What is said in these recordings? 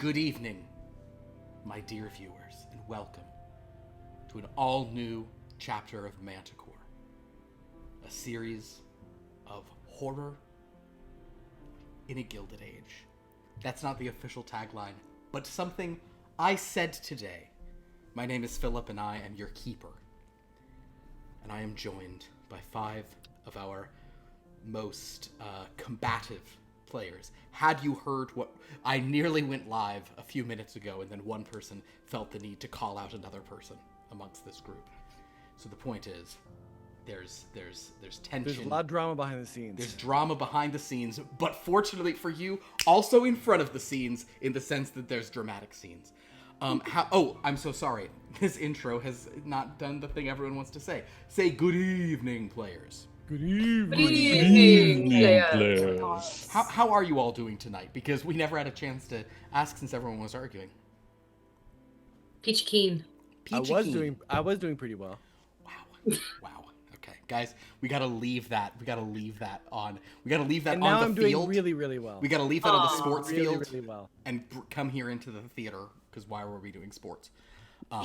Good evening, my dear viewers, and welcome to an all-new chapter of Manticore, a series of horror in a Gilded Age. That's not the official tagline, but something I said today. My name is Philip, and I am your keeper. And I am joined by 5 of our most combative players. Had you heard what I nearly went live a few minutes ago, and then one person felt the need to call out another person amongst this group. So the point is, there's tension. There's a lot of drama behind the scenes. There's drama behind the scenes, but fortunately for you, also in front of the scenes, in the sense that there's dramatic scenes. I'm so sorry. This intro has not done the thing everyone wants to say. Say good evening, players. Good evening. Good evening, players. How are you all doing tonight? Because we never had a chance to ask since everyone was arguing. Peachy keen. I was doing pretty well. Wow. Okay, guys, we gotta leave that. We gotta leave that on. We gotta leave that And on now the I'm field. doing really well. We gotta leave that on the sports field really well. and come here into the theater. Because why were we doing sports?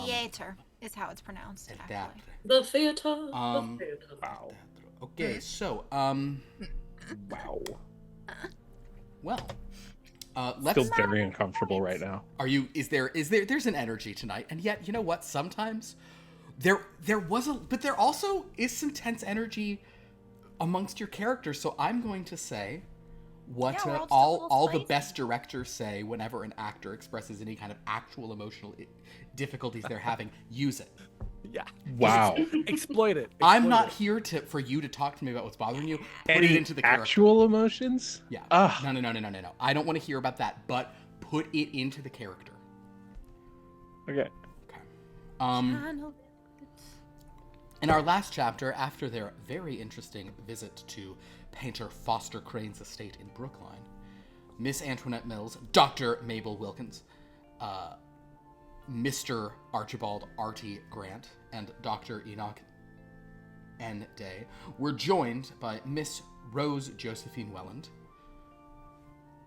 Theater is how it's pronounced. Actually. The theater. Wow. Okay, Mm. so Wow. well, let's. Feel very uncomfortable right now. Are you? There's an energy tonight, and yet you know what? Sometimes there also is some tense energy amongst your characters. So I'm going to say what Yeah, we're all just a all little the spicy. best directors say whenever an actor expresses any kind of actual emotional difficulties they're having. Use it. Yeah. Wow. Exploit it. I'm not Exploit here for you to talk to me about what's bothering you. Put Any it into the character. actual emotions? Yeah. Ugh. No. I don't want to hear about that, but put it into the character. Okay. Okay. In our last chapter, after their very interesting visit to painter Foster Crane's estate in Brookline, Miss Antoinette Mills, Dr. Mabel Wilkins, Mr. Archibald Artie Grant, and Dr. Enoch N. Day were joined by Miss Rose Josephine Welland,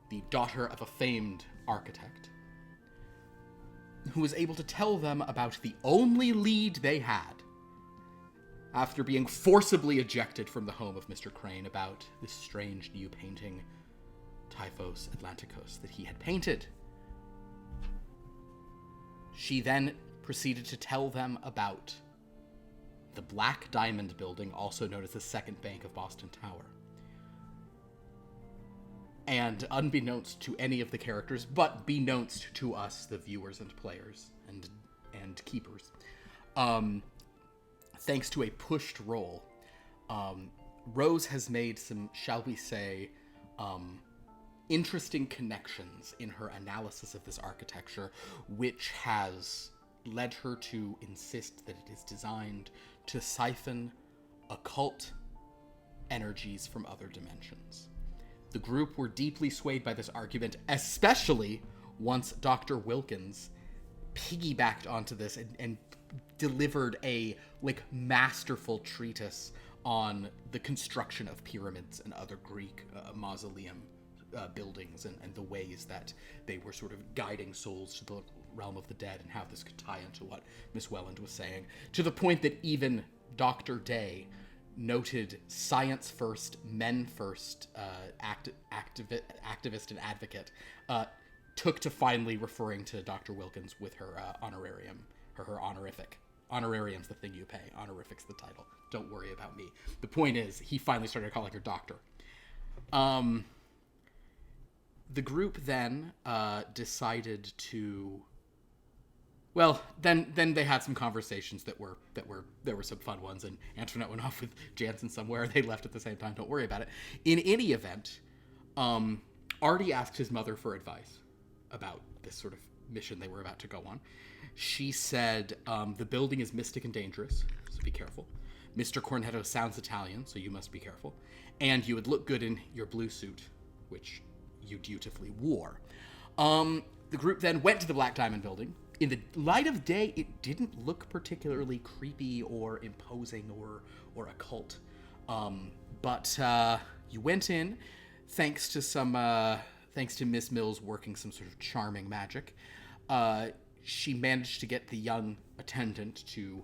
the daughter of a famed architect, who was able to tell them about the only lead they had after being forcibly ejected from the home of Mr. Crane about this strange new painting, Typhos Atlanticos, that he had painted. She then proceeded to tell them about the Black Diamond Building, also known as the Second Bank of Boston Tower. And unbeknownst to any of the characters, but beknownst to us, the viewers and players and keepers, thanks to a pushed roll, Rose has made some, shall we say, interesting connections in her analysis of this architecture, which has led her to insist that it is designed to siphon occult energies from other dimensions. The group were deeply swayed by this argument, especially once Dr. Wilkins piggybacked onto this and delivered a masterful treatise on the construction of pyramids and other Greek mausoleum buildings and the ways that they were sort of guiding souls to the realm of the dead, and how this could tie into what Miss Welland was saying, to the point that even Dr. Day, noted science first, men first activist and advocate, took to finally referring to Dr. Wilkins with her honorarium, or her honorific. Honorarium's the thing you pay. Honorific's the title. Don't worry about me. The point is, he finally started calling her doctor. The group then decided to. Well, then they had some conversations there were some fun ones, and Antoinette went off with Jansen somewhere. They left at the same time. Don't worry about it. In any event, Artie asked his mother for advice about this sort of mission they were about to go on. She said, the building is mystic and dangerous, so be careful. Mr. Cornetto sounds Italian, so you must be careful. And you would look good in your blue suit, which you dutifully wore. The group then went to the Black Diamond Building. In the light of day, it didn't look particularly creepy or imposing or occult. But you went in thanks to some thanks to Miss Mills working some sort of charming magic, she managed to get the young attendant to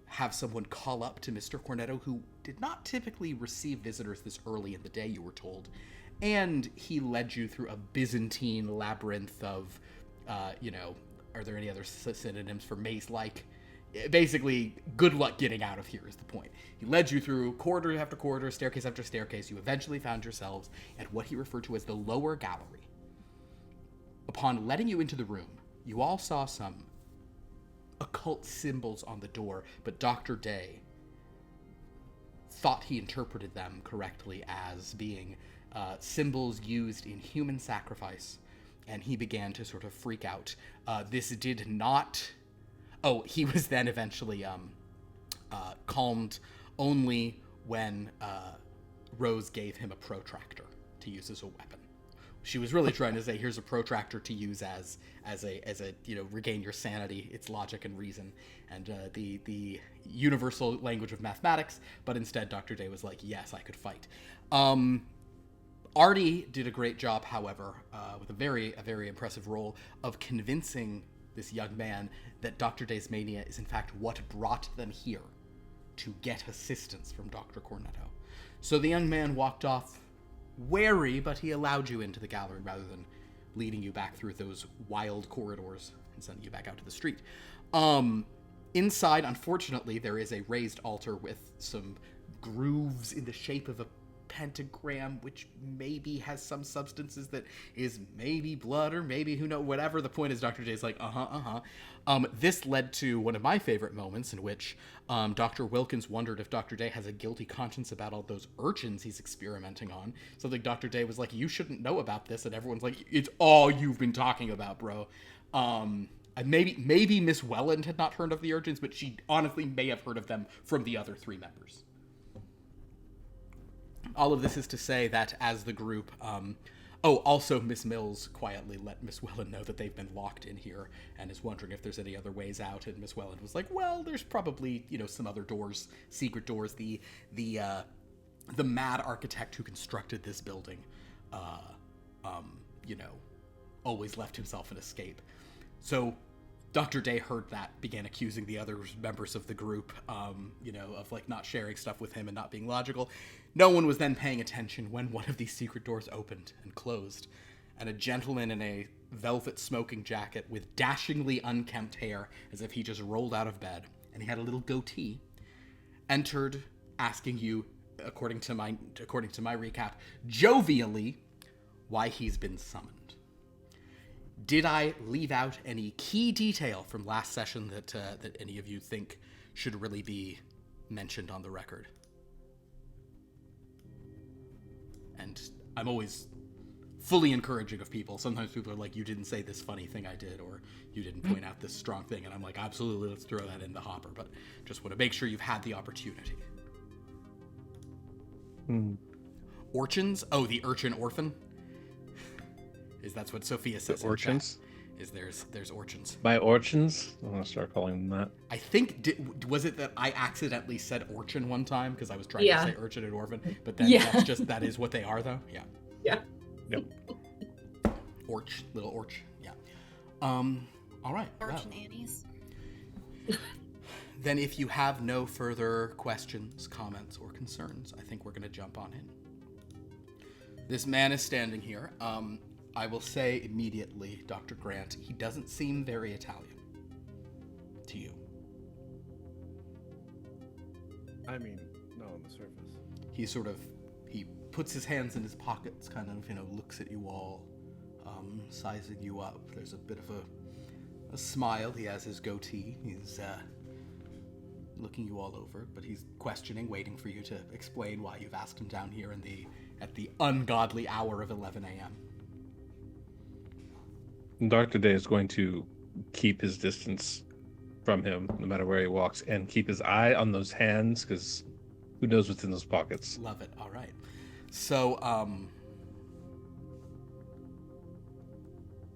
have someone call up to Mr. Cornetto, who did not typically receive visitors this early in the day, you were told. And he led you through a Byzantine labyrinth of, are there any other synonyms for maze-like? Basically, good luck getting out of here is the point. He led you through corridor after corridor, staircase after staircase. You eventually found yourselves at what he referred to as the lower gallery. Upon letting you into the room, you all saw some occult symbols on the door, but Dr. Day thought he interpreted them correctly as being symbols used in human sacrifice, and he began to sort of freak out. This did not... Oh, he was then eventually calmed only when Rose gave him a protractor to use as a weapon. She was really trying to say, here's a protractor to use as a regain your sanity, its logic and reason, and the universal language of mathematics. But instead, Dr. Day was like, yes, I could fight. Artie did a great job, however, with a very impressive role of convincing this young man that Dr. Day's mania is in fact what brought them here, to get assistance from Dr. Cornetto. So the young man walked off wary, but he allowed you into the gallery rather than leading you back through those wild corridors and sending you back out to the street. Inside, unfortunately, there is a raised altar with some grooves in the shape of a pentagram, which maybe has some substances that is maybe blood or maybe who knows, whatever. The point is, Dr. J is like, this led to one of my favorite moments in which Dr. Wilkins wondered if Dr. Day has a guilty conscience about all those urchins he's experimenting on. So like Dr. Day was like, you shouldn't know about this, and everyone's like, it's all you've been talking about, bro. And maybe Miss Welland had not heard of the urchins, but she honestly may have heard of them from the other three members. All of this is to say that as the group, also Miss Mills quietly let Miss Welland know that they've been locked in here and is wondering if there's any other ways out. And Miss Welland was like, well, there's probably, some other doors, secret doors. The mad architect who constructed this building, always left himself an escape. So Dr. Day heard that, began accusing the other members of the group, of like not sharing stuff with him and not being logical. No one was then paying attention when one of these secret doors opened and closed, and a gentleman in a velvet smoking jacket with dashingly unkempt hair, as if he just rolled out of bed, and he had a little goatee, entered, asking you, according to my recap, jovially, why he's been summoned. Did I leave out any key detail from last session that any of you think should really be mentioned on the record? And I'm always fully encouraging of people. Sometimes people are like, you didn't say this funny thing I did, or you didn't point out this strong thing. And I'm like, absolutely, let's throw that in the hopper. But just want to make sure you've had the opportunity. Urchins? Oh, the urchin orphan? That's what Sophia says. The urchins? There's urchins. My urchins? I'm going to start calling them that. I think, was it that I accidentally said urchin one time because I was trying to say urchin and orphan, but then that is what they are, though? Yeah. Yeah. Yep. Little orch. Yeah. All right. Urchin Annies. Then if you have no further questions, comments, or concerns, I think we're going to jump on in. This man is standing here. I will say immediately, Dr. Grant, he doesn't seem very Italian to you. I mean, no, on the surface. He puts his hands in his pockets, kind of, looks at you all, sizing you up. There's a bit of a smile. He has his goatee. He's looking you all over, but he's questioning, waiting for you to explain why you've asked him down here at the ungodly hour of 11 a.m. Dr. Day is going to keep his distance from him no matter where he walks and keep his eye on those hands, because who knows what's in those pockets. Love it. All right. So,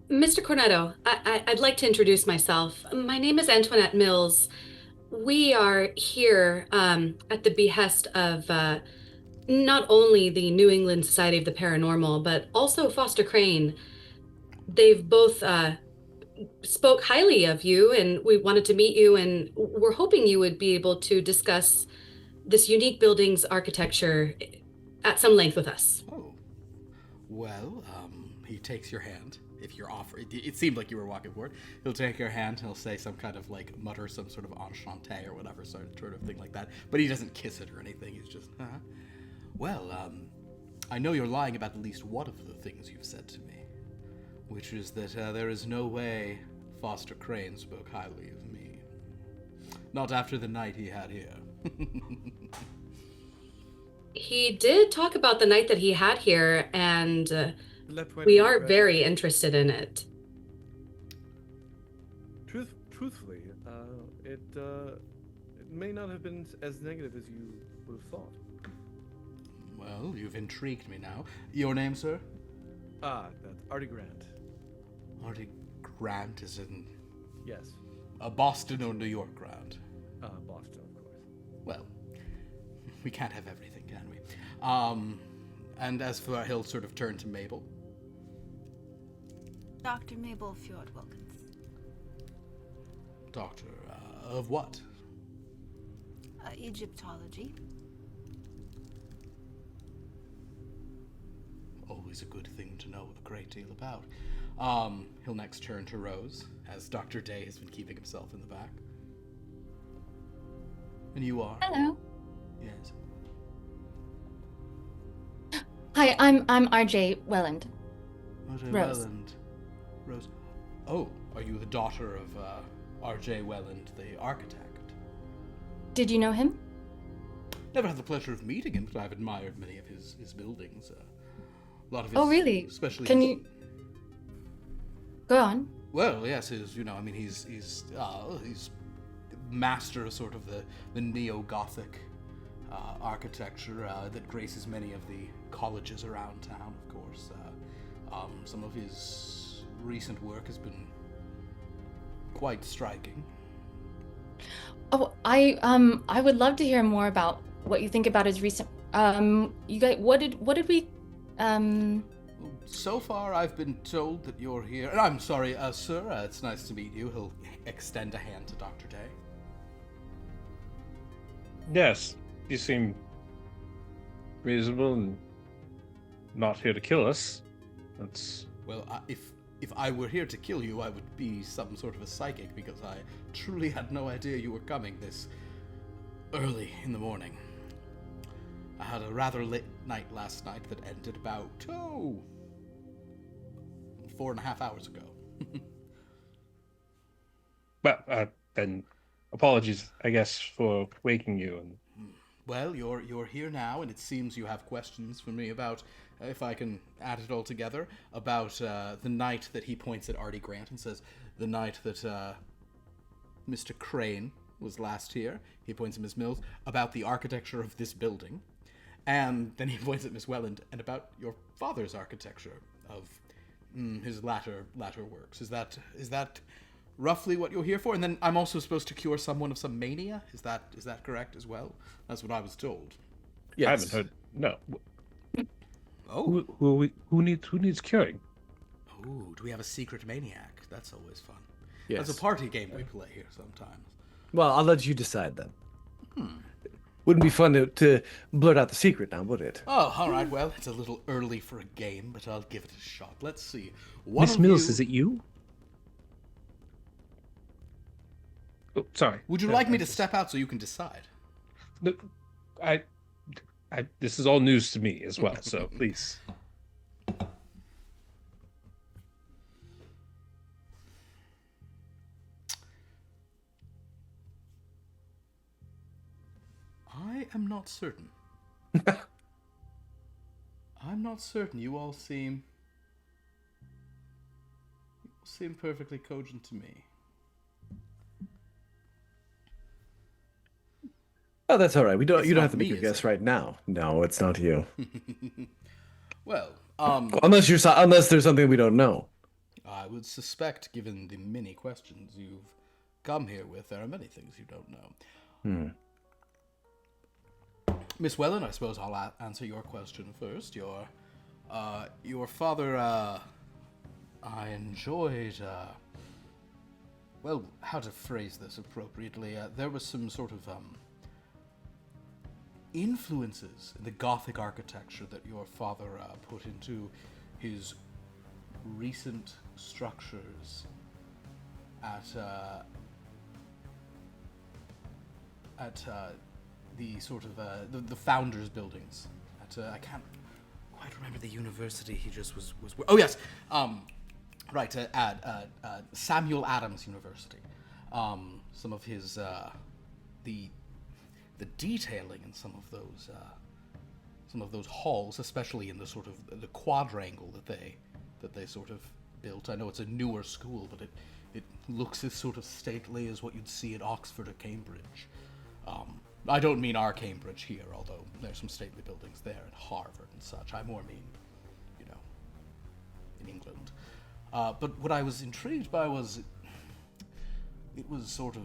Mr. Cornetto, I'd like to introduce myself. My name is Antoinette Mills. We are here at the behest of not only the New England Society of the Paranormal, but also Foster Crane. They've both spoke highly of you, and we wanted to meet you, and we're hoping you would be able to discuss this unique building's architecture at some length with us. Oh, well, he takes your hand. If you're off, it seemed like you were walking forward. He'll take your hand. He'll say some kind of mutter some sort of enchanté or whatever sort of thing like that. But he doesn't kiss it or anything. He's just, well, I know you're lying about at least one of the things you've said to me, which is that there is no way Foster Crane spoke highly of me. Not after the night he had here. He did talk about the night that he had here, and we are very interested in it. Truthfully, it may not have been as negative as you would have thought. Well, you've intrigued me now. Your name, sir? That's Artie Grant. Artie Grant is in... Yes. Boston or New York Grant? Boston, of course. Well, we can't have everything, can we? And as for... He'll sort of turn to Mabel. Dr. Mabel Fjord Wilkins. Doctor, of what? Egyptology. Always a good thing to know a great deal about. He'll next turn to Rose, as Dr. Day has been keeping himself in the back. And you are? Hello. Yes. Hi, I'm RJ Welland. R.J. Rose. Welland. Rose. Oh, are you the daughter of R.J. Welland, the architect? Did you know him? Never had the pleasure of meeting him, but I've admired many of his buildings. A lot of his... Oh, really? Especially Can his, you... Go on. Well, yes, he's master of sort of the neo-Gothic architecture that graces many of the colleges around town, of course. Some of his recent work has been quite striking. Oh, I would love to hear more about what you think about his recent. You guys, what did we? So far, I've been told that you're here. And I'm sorry, sir. It's nice to meet you. He'll extend a hand to Dr. Day. Yes, you seem reasonable and not here to kill us. That's... Well, if I were here to kill you, I would be some sort of a psychic, because I truly had no idea you were coming this early in the morning. I had a rather late night last night that ended about, 4.5 hours ago. Well, then apologies, I guess, for waking you. And Well, you're here now, and it seems you have questions for me about, if I can add it all together, about the night that he points at Artie Grant and says, the night that Mr. Crane was last here. He points at Miss Mills, about the architecture of this building. And then he points at Miss Welland and about your father's architecture of his latter works. Is that roughly what you're here for? And then I'm also supposed to cure someone of some mania. Is that correct as well? That's what I was told. Yes. I haven't heard. No. Oh, Who needs curing? ooh, do we have a secret maniac? That's always fun. Yes. That's a party game we play here sometimes. Well, I'll let you decide then. Wouldn't be fun to blurt out the secret now, would it? Oh, all right. Well, it's a little early for a game, but I'll give it a shot. Let's see. Miss Mills, is it you? Oh, sorry. Would you like me to step out so you can decide? No, I. This is all news to me as well. So please. I am not certain. I'm not certain. You all seem perfectly cogent to me. Oh, that's all right. You don't not have to make me, your is guess it? right now. No, it's not you. Well, Unless there's something we don't know. I would suspect, given the many questions you've come here with, there are many things you don't know. Miss Wellen, I suppose I'll answer your question first. Your father, I enjoyed, well, how to phrase this appropriately, there was some sort of, influences in the Gothic architecture that your father, put into his recent structures at the sort of the founders' buildings. I can't quite remember the university he just was. Oh yes, right at Samuel Adams University. Some of his the detailing in some of those halls, especially in the sort of the quadrangle that they sort of built. I know it's a newer school, but it looks as sort of stately as what you'd see at Oxford or Cambridge. I don't mean our Cambridge here, although there's some stately buildings there, and Harvard and such. I more mean, in England. But what I was intrigued by was it was sort of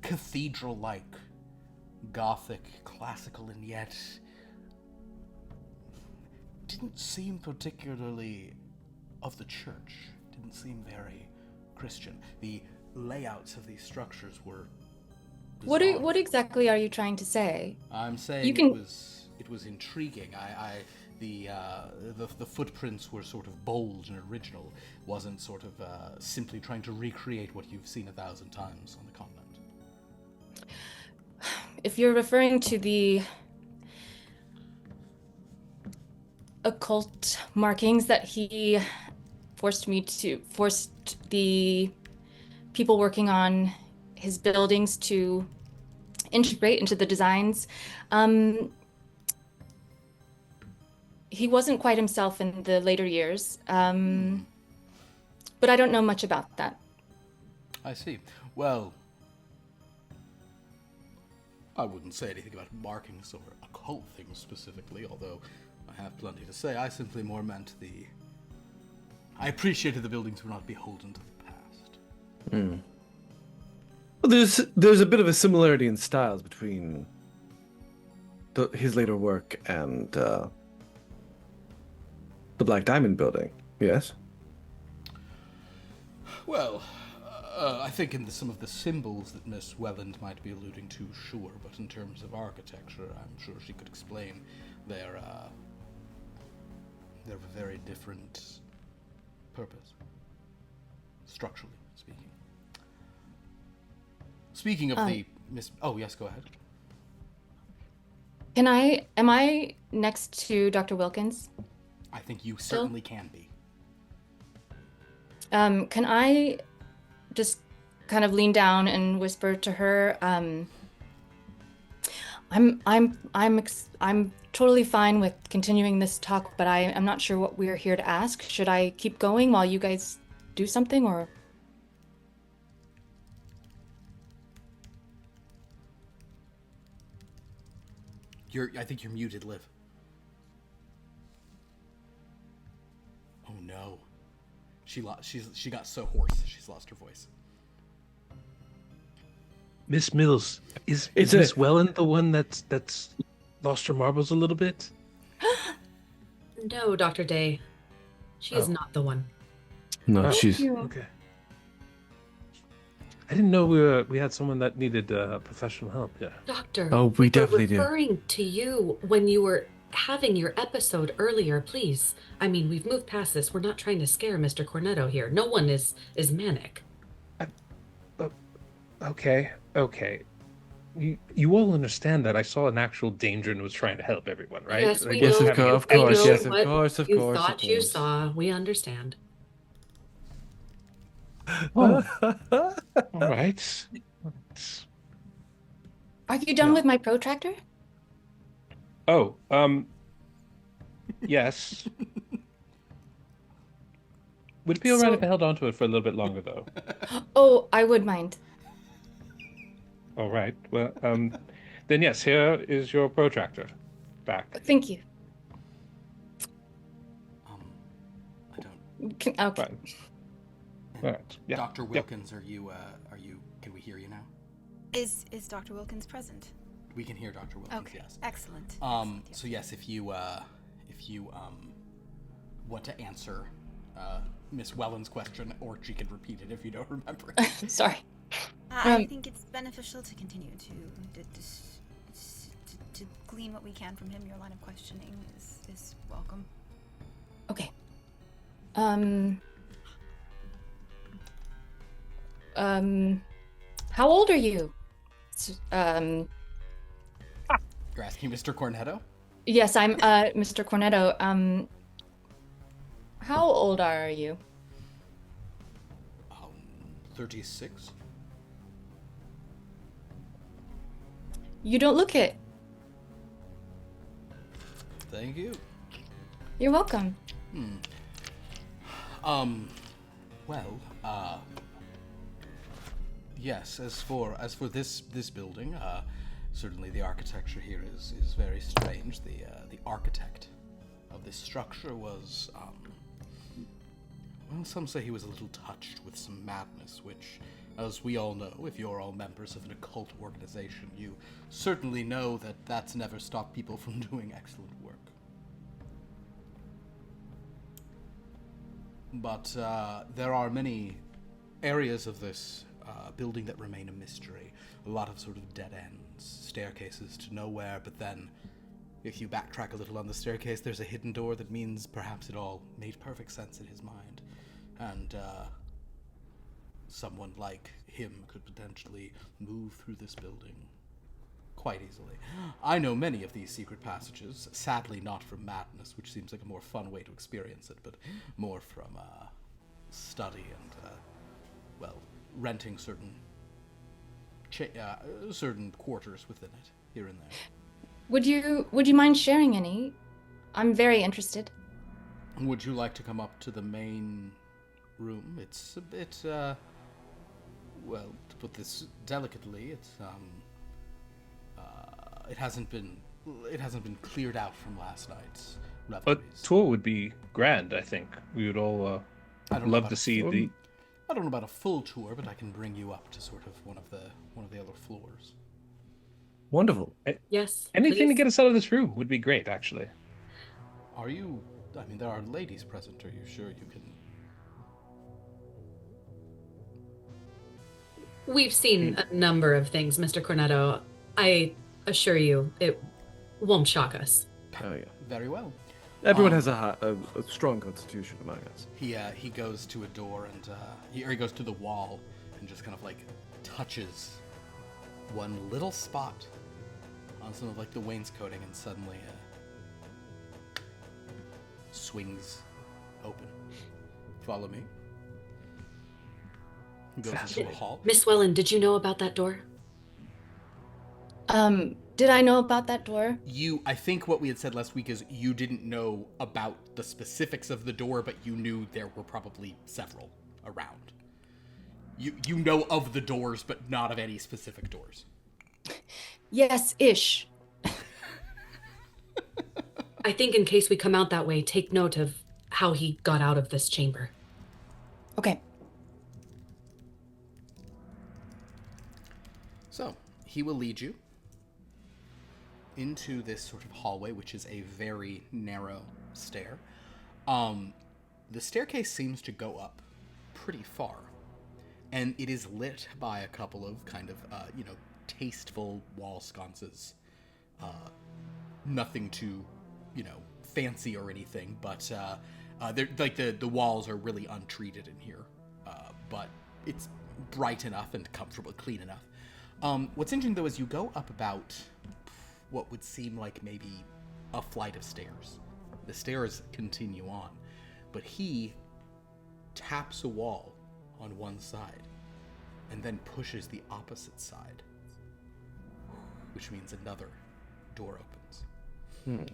cathedral-like, Gothic, classical, and yet didn't seem particularly of the church. Didn't seem very Christian. The layouts of these structures were bizarre. What exactly are you trying to say? I'm saying You can- it was intriguing. The footprints were sort of bold and original. Wasn't sort of simply trying to recreate what you've seen 1,000 times on the continent. If you're referring to the occult markings that he forced the people working on his buildings to integrate into the designs, he wasn't quite himself in the later years, but I don't know much about that. I see. Well, I wouldn't say anything about markings or occult things specifically, although I have plenty to say. I simply more meant I appreciated the buildings were not beholden to the past. Well, there's a bit of a similarity in styles between his later work and the Black Diamond building. Yes. Well, I think in some of the symbols that Miss Welland might be alluding to, sure, but in terms of architecture, I'm sure she could explain their very different purpose, structurally speaking. Speaking of the Miss... Oh, yes, go ahead. Am I next to Dr. Wilkins? I think you certainly can be. Can I just kind of lean down and whisper to her, I'm totally fine with continuing this talk, but I'm not sure what we're here to ask. Should I keep going while you guys do something, or? I think you're muted, Liv. Oh no. She got so hoarse, she's lost her voice. Miss Mills, is Miss Welland the one that's lost her marbles a little bit? No, Dr. Day. She is not the one. No, she's... Okay. I didn't know we had someone that needed professional help. Yeah. Doctor. Oh, we definitely were referring to you when you were having your episode earlier, please. I mean, we've moved past this. We're not trying to scare Mr. Cornetto here. No one is manic. Okay. You all understand that I saw an actual danger and was trying to help everyone, right? Yes, we Yes, know. of course, We know yes, of what course, of you course, of thought you course. saw. We understand. Oh. All right. Are you done with my protractor? Oh, yes. Would it be all right if I held on to it for a little bit longer, though? Oh, I would mind. All right. Well, then yes, here is your protractor. Back. Thank you. I don't... Okay. Fine. All right. Yeah. Dr. Wilkins, are you, can we hear you now? Is Dr. Wilkins present? We can hear Dr. Wilkins, Okay. yes. Excellent. So yes, if you want to answer Miss Welland's question, or she can repeat it if you don't remember it. Sorry. I think it's beneficial to continue to glean what we can from him. Your line of questioning is welcome. Okay. How old are you? You're asking Mr. Cornetto? Yes, I'm Mr. Cornetto. How old are you? 36. You don't look it. Thank you. You're welcome. Yes, as for this building, certainly the architecture here is very strange. The architect of this structure was, well, some say he was a little touched with some madness, which, as we all know, if you're all members of an occult organization, you certainly know that that's never stopped people from doing excellent work. But there are many areas of this building that remain a mystery. A lot of sort of dead ends, staircases to nowhere, but then if you backtrack a little on the staircase, there's a hidden door that means perhaps it all made perfect sense in his mind. And someone like him could potentially move through this building quite easily. I know many of these secret passages, sadly not from madness, which seems like a more fun way to experience it, but more from study and, well, renting certain quarters within it, here and there. Would you mind sharing any? I'm very interested. Would you like to come up to the main room? It's a bit, well, to put this delicately, it's, it hasn't been cleared out from last night's A revelries. tour would be grand, I think. We would all I don't know love about to a see full- the... I don't know about a full tour, but I can bring you up to sort of one of the other floors. Wonderful. Yes. Anything to please. get us out of this room would be great, actually. Are you? I mean, there are ladies present. Are you sure you can? We've seen a number of things, Mr. Cornetto. I assure you, it won't shock us. Oh yeah. Very well. Everyone has a strong constitution among us. He goes to a door and he goes to the wall and just kind of like touches one little spot on some of like the wainscoting, and suddenly swings open. Follow me. He goes into a hall. Miss Welland, did you know about that door? Did I know about that door? I think what we had said last week is you didn't know about the specifics of the door, but you knew there were probably several around. You know of the doors, but not of any specific doors. Yes-ish. I think in case we come out that way, take note of how he got out of this chamber. Okay. So, he will lead you into this sort of hallway, which is a very narrow stair. The staircase seems to go up pretty far, and it is lit by a couple of kind of, tasteful wall sconces. Nothing too, fancy or anything, but they're like the walls are really untreated in here, but it's bright enough and comfortable, clean enough. What's interesting though is you go up about what would seem like maybe a flight of stairs. The stairs continue on, but he taps a wall on one side and then pushes the opposite side, which means another door opens.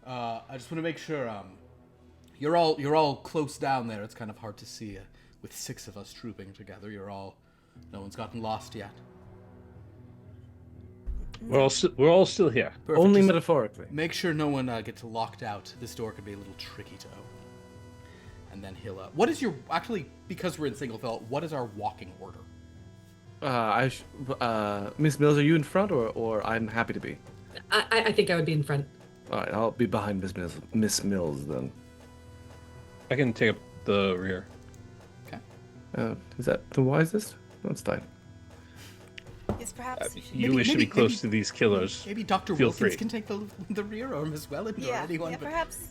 I just want to make sure you're all close down there. It's kind of hard to see with 6 of us trooping together. No one's gotten lost yet. We're all still here. Perfect. Only Just metaphorically. make sure no one gets locked out. This door could be a little tricky to open. And then he'll. What is your, actually, because we're in single felt, what is our walking order? Miss Mills, are you in front, or I'm happy to be? I think I would be in front. All right, I'll be behind Miss Mills then. I can take up the rear. Is that the wisest? That's fine. Yes, perhaps you should. You wish to be close to these killers. Maybe Dr. Feel Wilkins free. can take the rear, or Miss Welland, or Yeah, anyone. yeah, but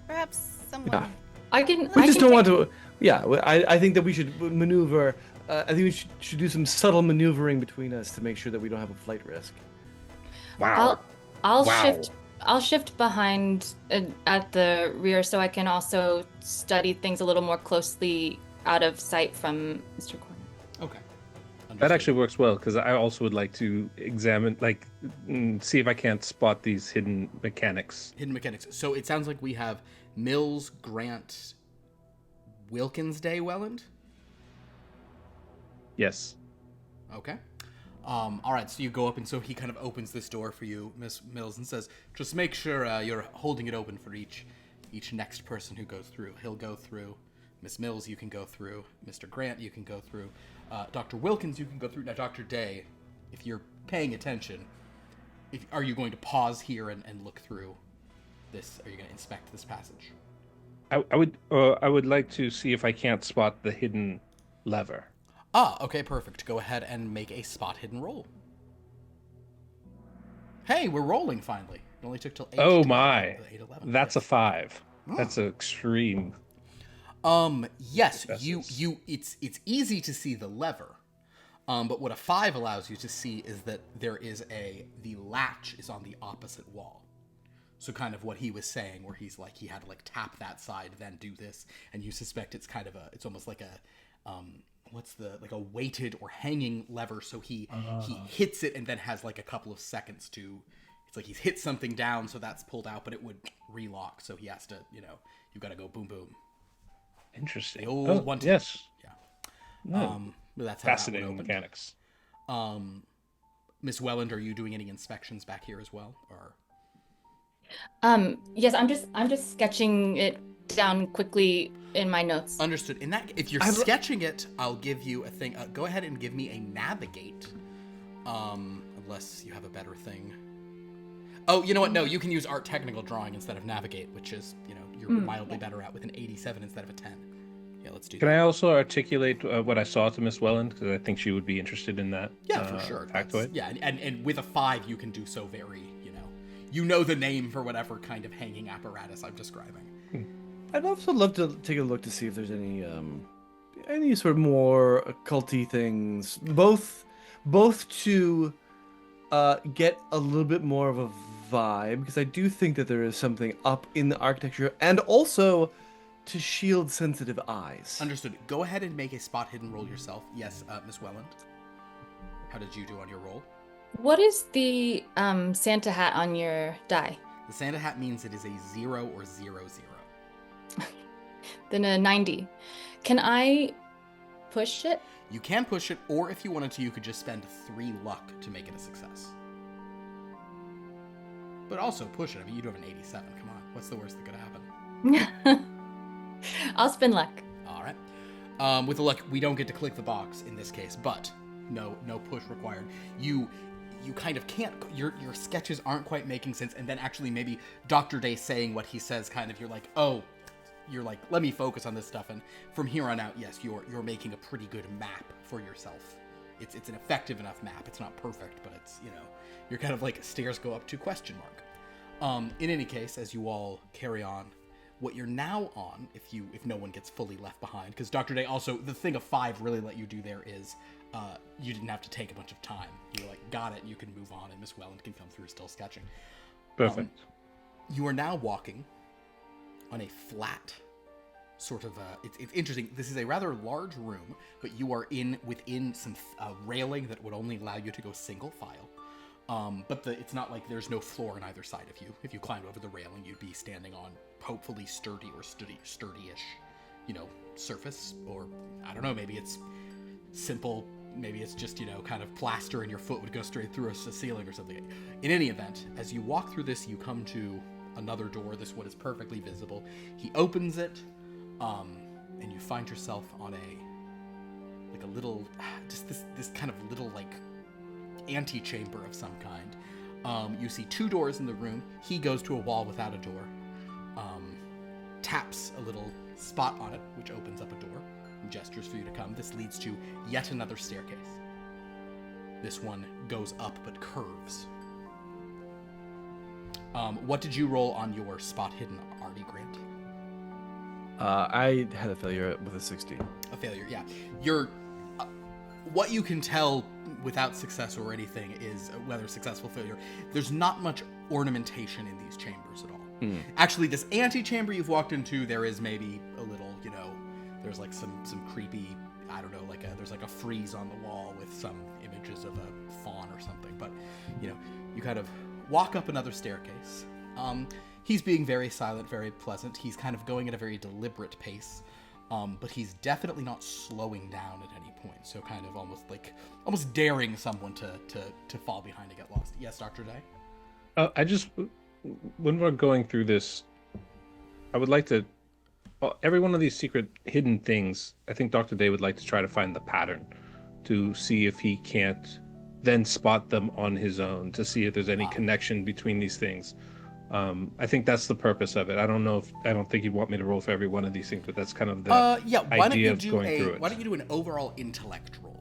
perhaps someone. Yeah. I can. We I just can don't take- want to. Yeah, I think that we should maneuver. I think we should do some subtle maneuvering between us to make sure that we don't have a flight risk. Wow. I'll Wow. shift. I'll shift behind at the rear so I can also study things a little more closely out of sight from Mr. Corner. Okay. That Understood. actually works well because I also would like to examine, see if I can't spot these hidden mechanics. Hidden mechanics. So it sounds like we have Mills, Grant, Wilkins, Day, Welland. Yes. Okay. All right. So you go up, and so he kind of opens this door for you, Miss Mills, and says, "Just make sure you're holding it open for each next person who goes through. He'll go through. Miss Mills, you can go through. Mr. Grant, you can go through. Dr. Wilkins, you can go through. Now, Dr. Day, if you're paying attention, are you going to pause here and look through this? Are you going to inspect this passage? I would like to see if I can't spot the hidden lever. Okay, perfect. Go ahead and make a spot hidden roll. Hey, we're rolling finally. It only took till 8. Oh to my. 8:11. That's a 5. Oh. That's extreme. Yes, Successes. it's easy to see the lever. But what a 5 allows you to see is that the latch is on the opposite wall. So kind of what he was saying, where he's like, he had to like tap that side, then do this, and you suspect it's kind of it's almost like a, like a weighted or hanging lever. So he hits it and then has like a couple of seconds to, it's like he's hit something down, so that's pulled out, but it would relock. So he has to, you've got to go boom, boom. Interesting. The old one. Yes. Yeah. No. But that's how that Fascinating one opened. mechanics. Miss Welland, are you doing any inspections back here as well, or? Yes, I'm just sketching it down quickly in my notes. Understood. In that, if you're sketching it, I'll give you a thing. Go ahead and give me a navigate, unless you have a better thing. Oh, you know what? No, you can use art technical drawing instead of navigate, which is you're mildly better at with an 87 instead of a 10. Yeah, let's do Can that. I also articulate what I saw to Miss Welland? Because I think she would be interested in that. Yeah, for sure. Factoid. Yeah, and with a 5, you can do so very, you know the name for whatever kind of hanging apparatus I'm describing. I'd also love to take a look to see if there's any sort of more occulty things, both to get a little bit more of a vibe, because I do think that there is something up in the architecture, and also to shield sensitive eyes. Understood. Go ahead and make a spot hidden roll yourself. Yes, Miss Welland. How did you do on your roll? What is the Santa hat on your die? The Santa hat means it is a 0 or 0, 0. Then a 90. Can I push it? You can push it, or if you wanted to, you could just spend 3 luck to make it a success. But also push it. I mean, you do have an 87. Come on. What's the worst that could happen? I'll spin luck. All right. With the luck, we don't get to click the box in this case, but no push required. You kind of can't. Your sketches aren't quite making sense, and then actually maybe Dr. Day saying what he says, kind of, you're like, oh, you're like, let me focus on this stuff, and from here on out, yes, you're making a pretty good map for yourself. It's an effective enough map. It's not perfect, but it's you're kind of like stairs go up to question mark. In any case, as you all carry on, what you're now on, if no one gets fully left behind, because Dr. Day also, the thing of 5 really let you do there is you didn't have to take a bunch of time. You're like, got it, you can move on, and Miss Welland can come through still sketching. Perfect. You are now walking on a flat sort of it's interesting. This is a rather large room, but you are within some railing that would only allow you to go single file. But it's not like there's no floor on either side of you. If you climbed over the railing, you'd be standing on hopefully sturdy or sturdy-ish, surface. Or I don't know, maybe it's simple. Maybe it's just kind of plaster, and your foot would go straight through a ceiling or something. In any event, as you walk through this, you come to another door. This one is perfectly visible. He opens it, and you find yourself on a little, just this kind of little like antechamber of some kind. You see 2 doors in the room. He goes to a wall without a door, taps a little spot on it, which opens up a door, and gestures for you to come. This leads to yet another staircase. This one goes up but curves. What did you roll on your spot hidden, Artie Grant? I had a failure with a 16. A failure, yeah. You're what you can tell without success or anything is whether successful failure. There's not much ornamentation in these chambers at all. Actually, this antechamber you've walked into, there is maybe a little, there's like some creepy, I don't know, there's like a frieze on the wall with some images of a fawn or something. But you kind of walk up another staircase. He's being very silent, very pleasant. He's kind of going at a very deliberate pace. But he's definitely not slowing down at any point. So kind of almost daring someone to fall behind and get lost. Yes, Dr. Day? When we're going through this, I would like to, every one of these secret hidden things, I think Dr. Day would like to try to find the pattern to see if he can't then spot them on his own, to see if there's any connection between these things. I think that's the purpose of it. I don't think you'd want me to roll for every one of these things, but that's kind of the idea of going through it. Why don't you do an overall intellect roll?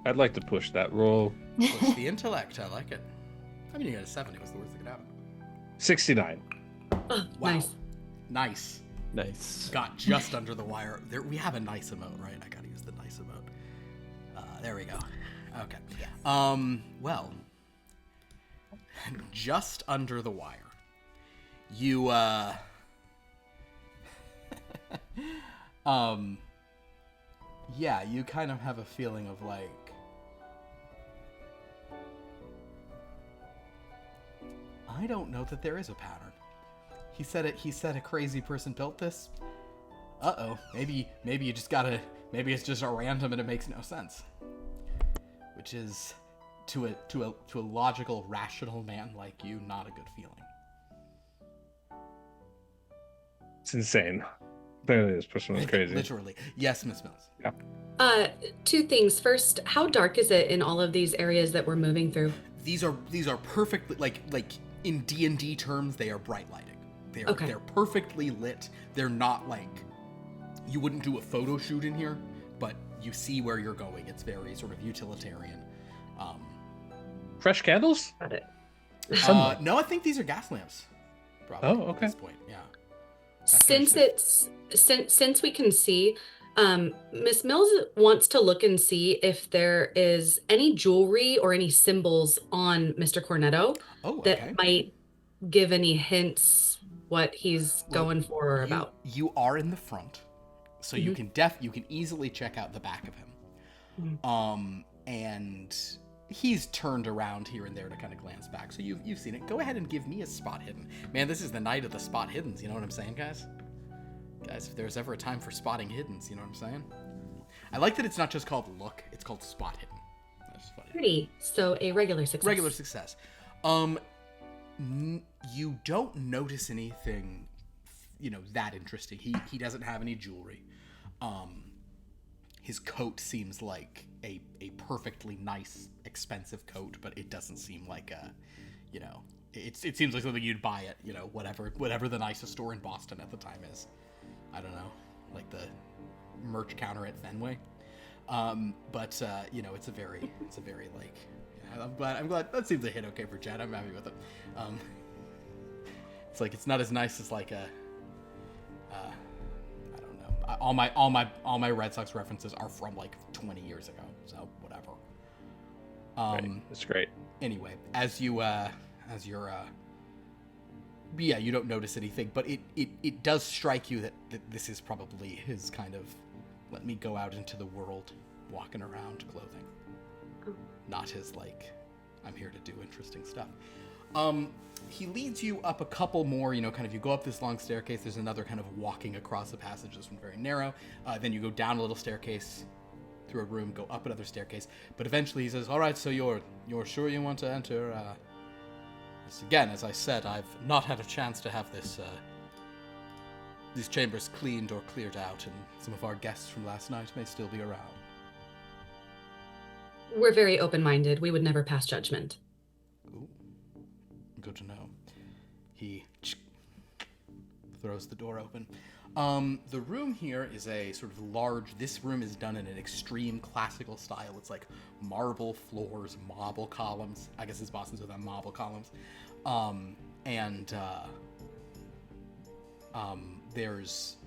I'd like to push that roll. Push the intellect. I like it. I mean, you got a 7. It was the worst that could happen. 69. Oh, Wow. Nice. Nice. Got just under the wire. There, we have a nice emote, right? I gotta use the nice emote. There we go. Okay. Well, just under the wire. You, yeah, you kind of have a feeling of like, I don't know that there is a pattern. He said a crazy person built this. Uh-oh. Maybe you just gotta, maybe it's just a random and it makes no sense. Which is, to a logical, rational man like you, not a good feeling. It's insane. Clearly, this person was crazy. Literally. Yes, Miss Mills. Yeah. 2 things. First, how dark is it in all of these areas that we're moving through? These are perfectly, like in D&D terms, they are bright lighting. They're perfectly lit. They're not like, you wouldn't do a photo shoot in here, but you see where you're going. It's very sort of utilitarian. Fresh candles? Got it. No, I think these are gas lamps. Probably. Oh, okay. At this point, yeah. Since we can see, Miss Mills wants to look and see if there is any jewelry or any symbols on Mr. Cornetto that might give any hints what he's going for or about. You are in the front, so you can easily check out the back of him. And he's turned around here and there to kind of glance back. So you've seen it. Go ahead and give me a spot hidden. Man, this is the night of the spot hiddens. You know what I'm saying, guys? Guys, if there's ever a time for spotting hiddens, you know what I'm saying? I like that it's not just called look, it's called spot hidden. That's funny. Pretty. So a regular success. Regular success. You don't notice anything, that interesting. He doesn't have any jewelry. His coat seems like a perfectly nice, expensive coat, but it doesn't seem like it seems like something you'd buy at, whatever the nicest store in Boston at the time is. I don't know, like the merch counter at Fenway. But it's a very like, I'm glad that seems a hit okay for Chad. I'm happy with it. It's like, it's not as nice as like a, I don't know. All my Red Sox references are from like 20 years ago, so whatever. Right. That's great. Anyway, you don't notice anything, but it does strike you that this is probably his kind of, let me go out into the world, walking around clothing. Not his like, I'm here to do interesting stuff. He leads you up a couple more, you go up this long staircase. There's another kind of walking across the passage. This one very narrow. Then you go down a little staircase through a room, go up another staircase. But eventually he says, all right, so you're sure you want to enter? Again, as I said, I've not had a chance to have this these chambers cleaned or cleared out, and some of our guests from last night may still be around. We're very open-minded. We would never pass judgment. Ooh, good to know. He throws the door open. The room here is a sort of large, this room is done in an extreme classical style. It's like marble floors, marble columns. I guess it's Boston's with marble columns. There's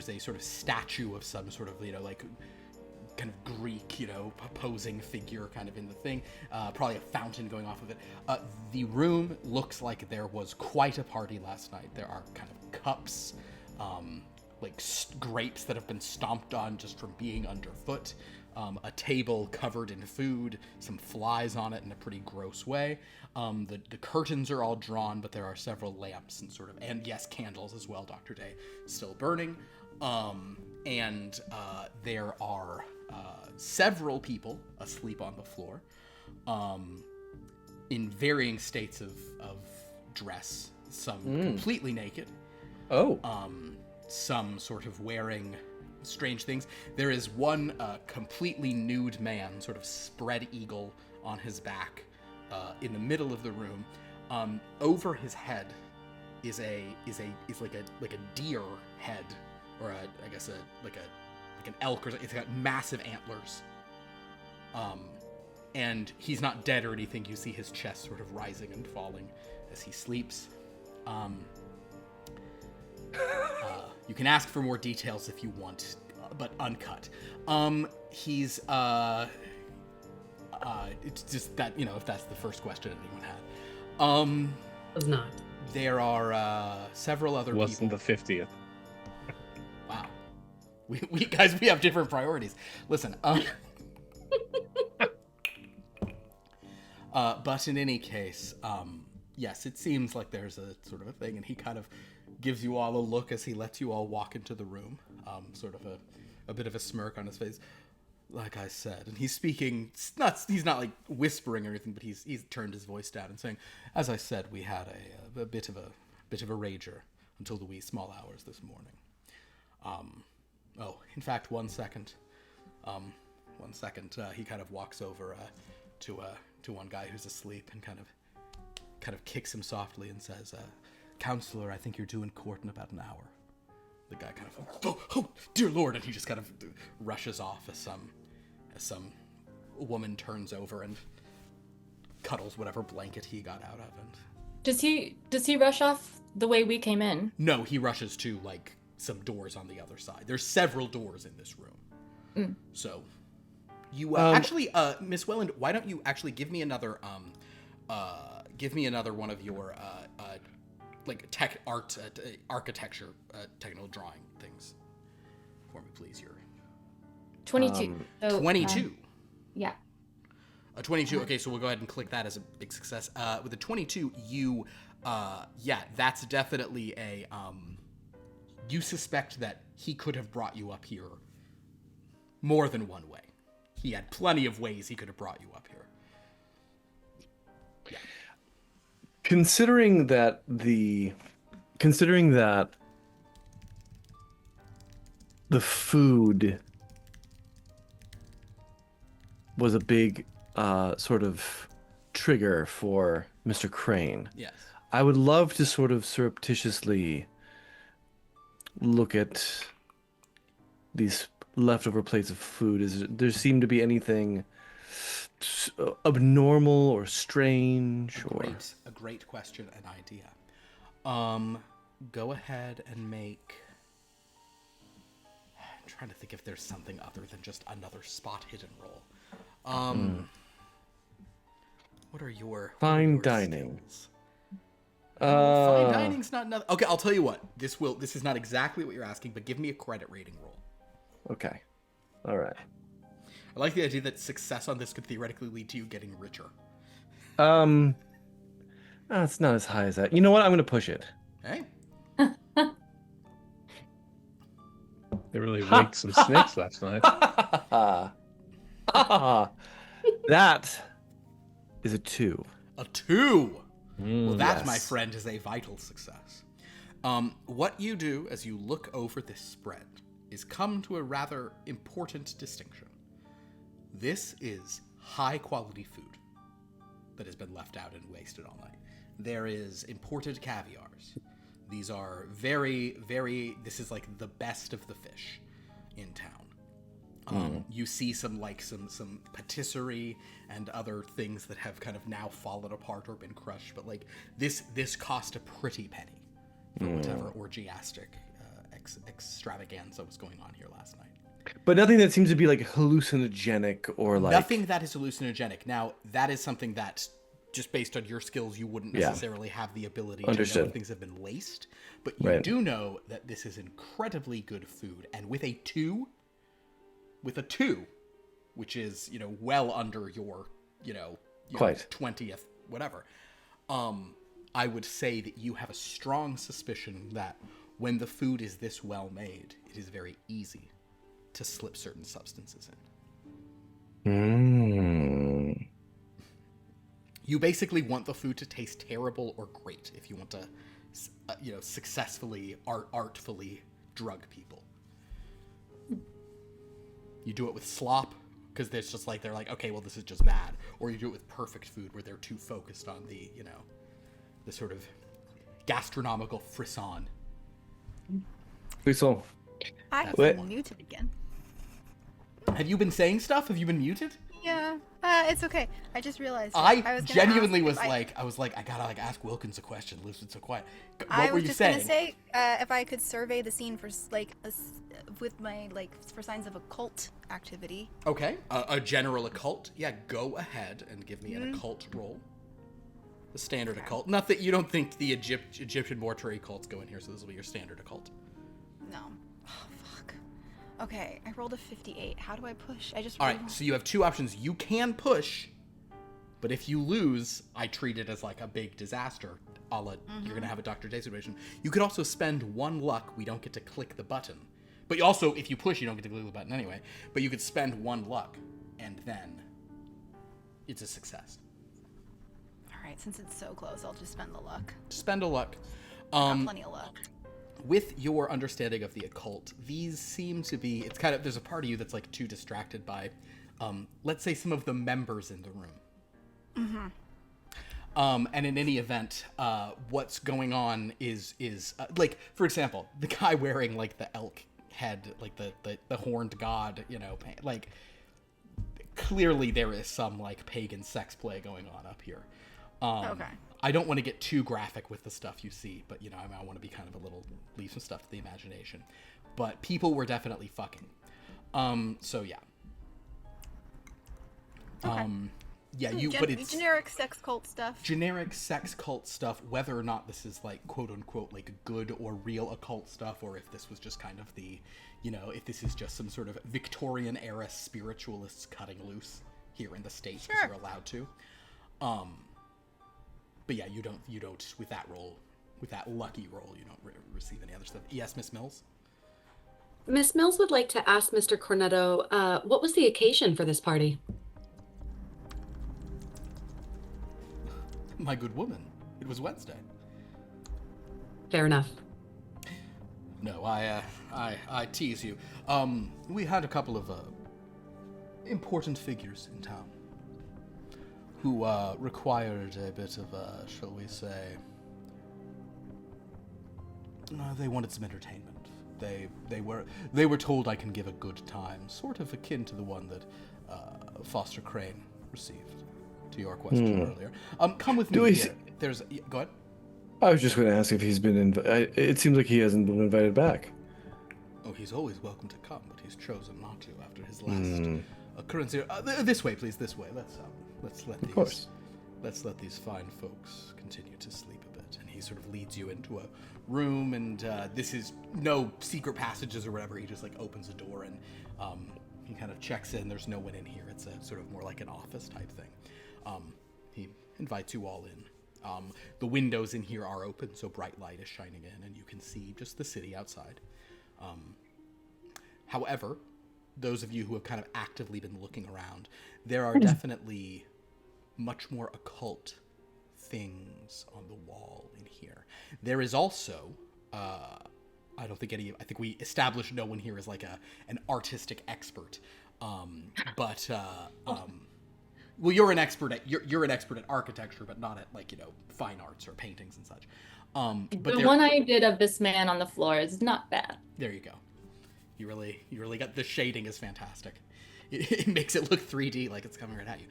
a sort of statue of some sort of, like kind of Greek, posing figure kind of in the thing. Probably a fountain going off of it. The room looks like there was quite a party last night. There are kind of cups, like grapes that have been stomped on just from being underfoot, a table covered in food, some flies on it in a pretty gross way. The curtains are all drawn, but there are several lamps and yes, candles as well, Dr. Day, still burning. There are several people asleep on the floor, in varying states of dress, some completely naked. Some sort of wearing strange things. There is one completely nude man, sort of spread eagle on his back, in the middle of the room. Over his head is like a deer head, or like an elk, or it's got massive antlers. And he's not dead or anything. You see his chest sort of rising and falling as he sleeps. You can ask for more details if you want, but uncut. He's it's just that, if that's the first question anyone had. Was not. There are several other people. Wasn't the 50th. Wow. We guys, we have different priorities. Listen, but in any case, yes, it seems like there's a sort of a thing, and he kind of gives you all a look as he lets you all walk into the room, sort of a bit of a smirk on his face. Like I said, and he's speaking, he's not like whispering or anything, but he's turned his voice down and saying, as I said, we had a bit of a rager until the wee small hours this morning. In fact, 1 second. 1 second. He kind of walks over to one guy who's asleep and kind of kicks him softly and says, "Counselor, I think you're due in court in about an hour." The guy kind of, oh, dear Lord, and he just kind of rushes off as some woman turns over and cuddles whatever blanket he got out of. And does he rush off the way we came in? No, he rushes to like some doors on the other side. There's several doors in this room. So you actually, Miss Welland, why don't you actually give me another one of your like architecture technical drawing things for me, please. Your 22. 22. Yeah. A 22. Okay, so we'll go ahead and click that as a big success. With a 22, you, that's definitely a. You suspect that he could have brought you up here more than one way. He had plenty of ways he could have brought you up here. Yeah. Considering that the food was a big sort of trigger for Mr. Crane. Yes. I would love to sort of surreptitiously look at these leftover plates of food. There seem to be anything abnormal or strange? A great question and idea. Go ahead and make. I'm trying to think if there's something other than just another spot hidden roll. What are your fine dining? Skills? Fine dining's not another. Okay, I'll tell you what. This is not exactly what you're asking, but give me a credit rating roll. Okay. All right. I like the idea that success on this could theoretically lead to you getting richer. It's not as high as that. You know what? I'm going to push it. Hey. They really waked some snakes last night. That is a 2. A 2. Well, that, yes. my friend, is a vital success. What you do as you look over this spread is come to a rather important distinction. This is high-quality food that has been left out and wasted all night. There is imported caviars. These are this is like the best of the fish in town. You see some patisserie and other things that have kind of now fallen apart or been crushed, but like this cost a pretty penny for whatever orgiastic extravaganza was going on here last night. But nothing that seems to be like hallucinogenic or like... Nothing that is hallucinogenic. Now, that is something that, just based on your skills, you wouldn't necessarily have the ability to know if things have been laced. But you do know that this is incredibly good food. And with a 2, which is, well under your 20th, whatever, I would say that you have a strong suspicion that when the food is this well made, it is very easy to slip certain substances in. You basically want the food to taste terrible or great if you want to, successfully, artfully drug people. You do it with slop, because there's just like, they're like, okay, well, this is just bad. Or you do it with perfect food, where they're too focused on the, the sort of gastronomical frisson. Frisson. I have been muted again. Have you been saying stuff? Have you been muted? Yeah, it's okay. I just realized. I was genuinely was like, I gotta ask Wilkins a question. Listen's so quiet. What were you saying? I was just gonna say, if I could survey the scene for with my for signs of occult activity. Okay, a general occult. Yeah, go ahead and give me an occult roll. The standard occult. Not that you don't think the Egyptian mortuary cults go in here, so this will be your standard occult. No. Oh, fuck. Okay, I rolled a 58. How do I push? All right, so you have 2 options. You can push, but if you lose, I treat it as like a big disaster. You're going to have a Dr. Day situation. You could also spend 1 luck. We don't get to click the button. But you also, if you push, you don't get to click the button anyway. But you could spend 1 luck, and then it's a success. Alright, since it's so close, I'll just spend the luck. Spend a luck. Got plenty of luck. With your understanding of the occult, these seem to be, it's kind of, there's a part of you that's like too distracted by, let's say, some of the members in the room. And in any event, what's going on is like, for example, the guy wearing like the elk head, like the horned god, like clearly there is some like pagan sex play going on up here. Okay. I don't want to get too graphic with the stuff you see, but I want to be kind of leave some stuff to the imagination. But people were definitely fucking. So yeah. Okay. Yeah, but it's generic sex cult stuff. Generic sex cult stuff, whether or not this is like quote unquote like good or real occult stuff, or if this was just kind of the, if this is just some sort of Victorian era spiritualists cutting loose here in the States because you're allowed to. But yeah, you don't with that roll, with that lucky roll, you don't receive any other stuff. Yes, Miss Mills? Miss Mills would like to ask Mr. Cornetto, what was the occasion for this party? My good woman, it was Wednesday. Fair enough. No, I tease you. We had a couple of important figures in town who required a bit of, shall we say, they wanted some entertainment. They were told I can give a good time, sort of akin to the one that Foster Crane received. To your question earlier, come with me here. Go ahead. I was just going to ask if he's been it seems like he hasn't been invited back. Oh, he's always welcome to come, but he's chosen not to after his last occurrence here. This way, please. This way. Let's let these fine folks continue to sleep a bit. And he sort of leads you into a room, and this is no secret passages or whatever. He just like opens a door and he kind of checks in. There's no one in here. It's a sort of more like an office type thing. He invites you all in. The windows in here are open, so bright light is shining in, and you can see just the city outside. However, those of you who have kind of actively been looking around, there are definitely much more occult things on the wall in here. There is also I don't think I think we established no one here is like an artistic expert. Well, you're an expert at architecture, but not at like, fine arts or paintings and such. But The one I did of this man on the floor is not bad. There you go. You really got the shading is fantastic. It makes it look 3D, like it's coming right at you.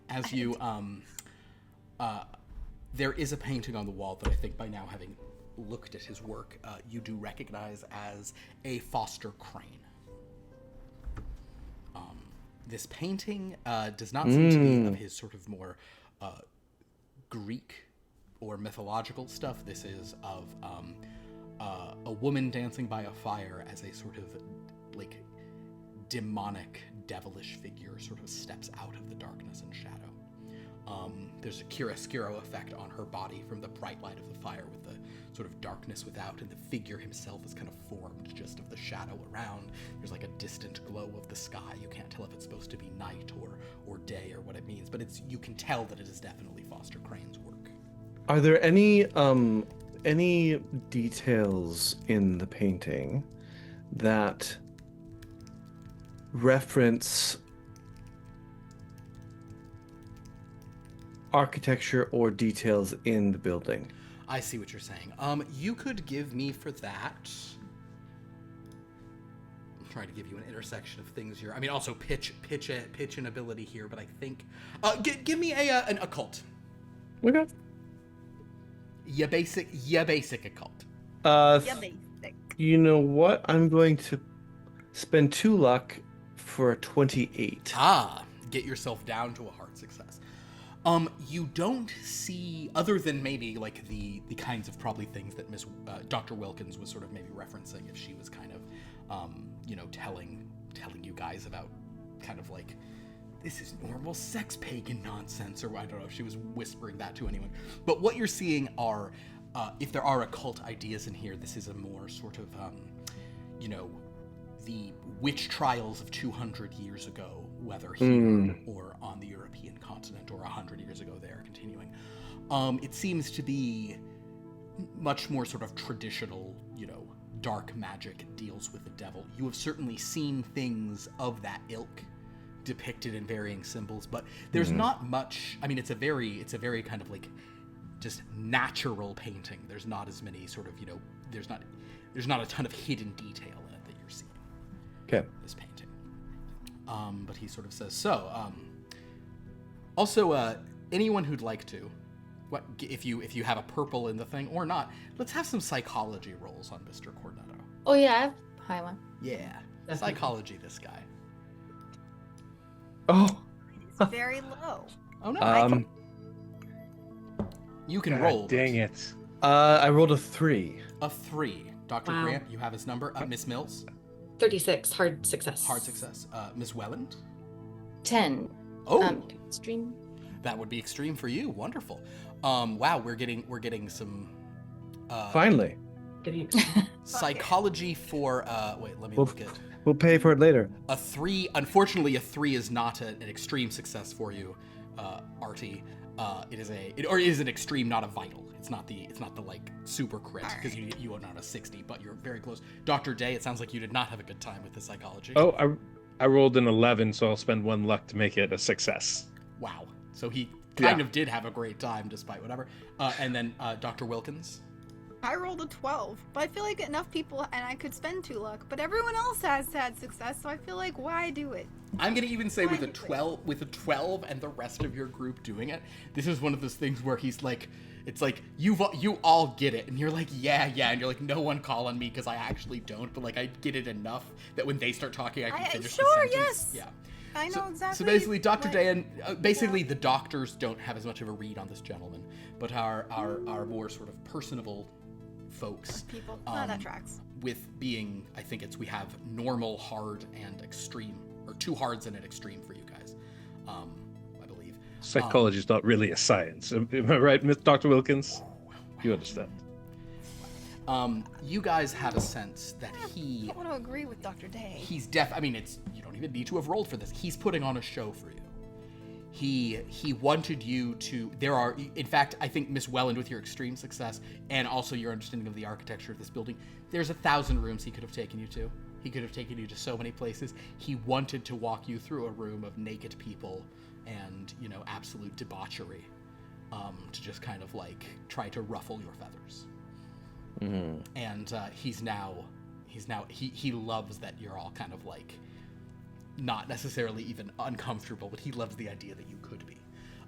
As you there is a painting on the wall that I think by now, having looked at his work, you do recognize as a Foster Crane. This painting does not seem to be of his sort of more Greek or mythological stuff. This is of a woman dancing by a fire as a sort of like demonic, devilish figure sort of steps out of the darkness and shadow. There's a chiaroscuro effect on her body from the bright light of the fire with the sort of darkness without, and the figure himself is kind of formed just of the shadow around. There's like a distant glow of the sky. You can't tell if it's supposed to be night or day or what it means, but you can tell that it is definitely Foster Crane's work. Are there any details in the painting that reference architecture or details in the building? I see what you're saying. You could give me for that. I'm trying to give you an intersection of things here. I mean, also pitch an ability here, but I think give me an occult. Okay. Yeah, basic occult. Basic. You know what? I'm going to spend 2 luck for a 28. Get yourself down to a hard success. You don't see, other than maybe like the kinds of probably things that Dr. Wilkins was sort of maybe referencing if she was kind of, telling you guys about kind of like, this is normal sex pagan nonsense, or I don't know if she was whispering that to anyone. But what you're seeing are, if there are occult ideas in here, this is a more sort of, the witch trials of 200 years ago, whether here or on the European continent, or 100 years ago there, continuing. It seems to be much more sort of traditional, dark magic deals with the devil. You have certainly seen things of that ilk depicted in varying symbols, but there's not much. I mean, it's a very kind of like just natural painting. There's not as many sort of, there's not a ton of hidden detail in it that you're seeing. Okay. This painting. But he sort of says, also, anyone who'd like to, if you have a purple in the thing or not, let's have some psychology rolls on Mr. Cornetto. Oh yeah, I have a high one. Yeah, psychology, this guy. Oh. It's very low. Oh no. You can roll. Dang it. I rolled a 3. A 3. Dr. Wow. Grant, you have his number. Miss Mills, 36, hard success. hard success. Miss Welland. 10. Oh, Extreme. that would be extreme for you. Wonderful. Wow, we're getting some Finally. psychology for wait, let me look at We'll pay for it later. a 3. Unfortunately, a 3 is not an extreme success for you, Artie. It is an extreme, not a vital. It's not the like super crit, because you are not a 60, but you're very close. Dr. Day, it sounds like you did not have a good time with the psychology. Oh, I rolled an 11, so I'll spend 1 luck to make it a success. Wow. So he kind of did have a great time despite whatever. And then Dr. Wilkins. I rolled a 12, but I feel like enough people, and I could spend 2 luck, but everyone else has had success, so I feel like, why do it? I'm gonna even say with a 12 and the rest of your group doing it, this is one of those things where he's like, it's like you all get it, and you're like, yeah, and you're like, no one call on me because I actually don't, but like I get it enough that when they start talking, I can finish the sentence. Yes. Yeah. I know exactly. So basically, Dr. what- Day and basically the doctors don't have as much of a read on this gentleman, but our more sort of personable folks. People. That tracks. With being, I think we have normal, hard, and extreme, or 2 hards and an extreme for you guys, I believe. Psychology is not really a science. Am I right, Dr. Wilkins? You understand. You guys have a sense that I want to agree with Dr. Day. he's I mean, you don't even need to have rolled for this. He's putting on a show for you. He wanted you to. There are, in fact, I think Miss Welland, with your extreme success and also your understanding of the architecture of this building, there's 1,000 rooms he could have taken you to. He could have taken you to so many places. He wanted to walk you through a room of naked people and, you know, absolute debauchery, to just kind of like try to ruffle your feathers. Mm-hmm. And he loves that you're all kind of like not necessarily even uncomfortable, but he loves the idea that you could be.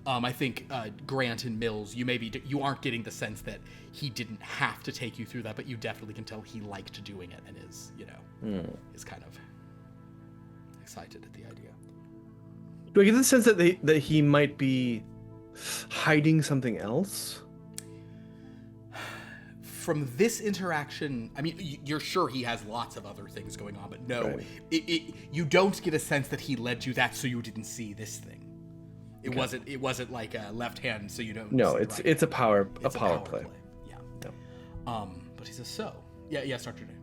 I think Grant and Mills, you aren't getting the sense that he didn't have to take you through that, but you definitely can tell he liked doing it and is, you know, is kind of excited at the idea. Do I get the sense that he might be hiding something else? From this interaction, I mean, you're sure he has lots of other things going on, but no, right. You don't get a sense that he led you that so you didn't see this thing. It wasn't like a left hand, so you don't. No, it's a power play. Yeah. No. But he says so. Yeah. Yes, Dr. Day.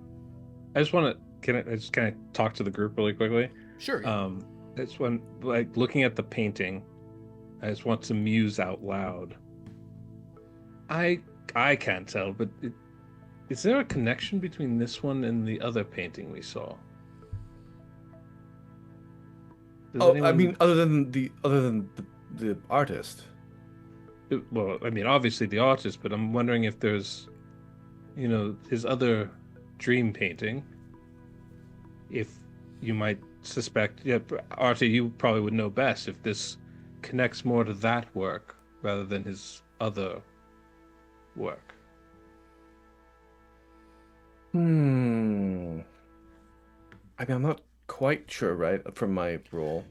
I just want to. Can I just kind of talk to the group really quickly? Sure. Yeah. It's when, like, looking at the painting, I just want to muse out loud. I can't tell, but is there a connection between this one and the other painting we saw? I mean, other than the artist. Well, I mean, obviously the artist, but I'm wondering if there's, you know, his other dream painting. If you might suspect, yeah, Artie, you probably would know best if this connects more to that work rather than his other work. I mean, I'm not quite sure, right? From my roll.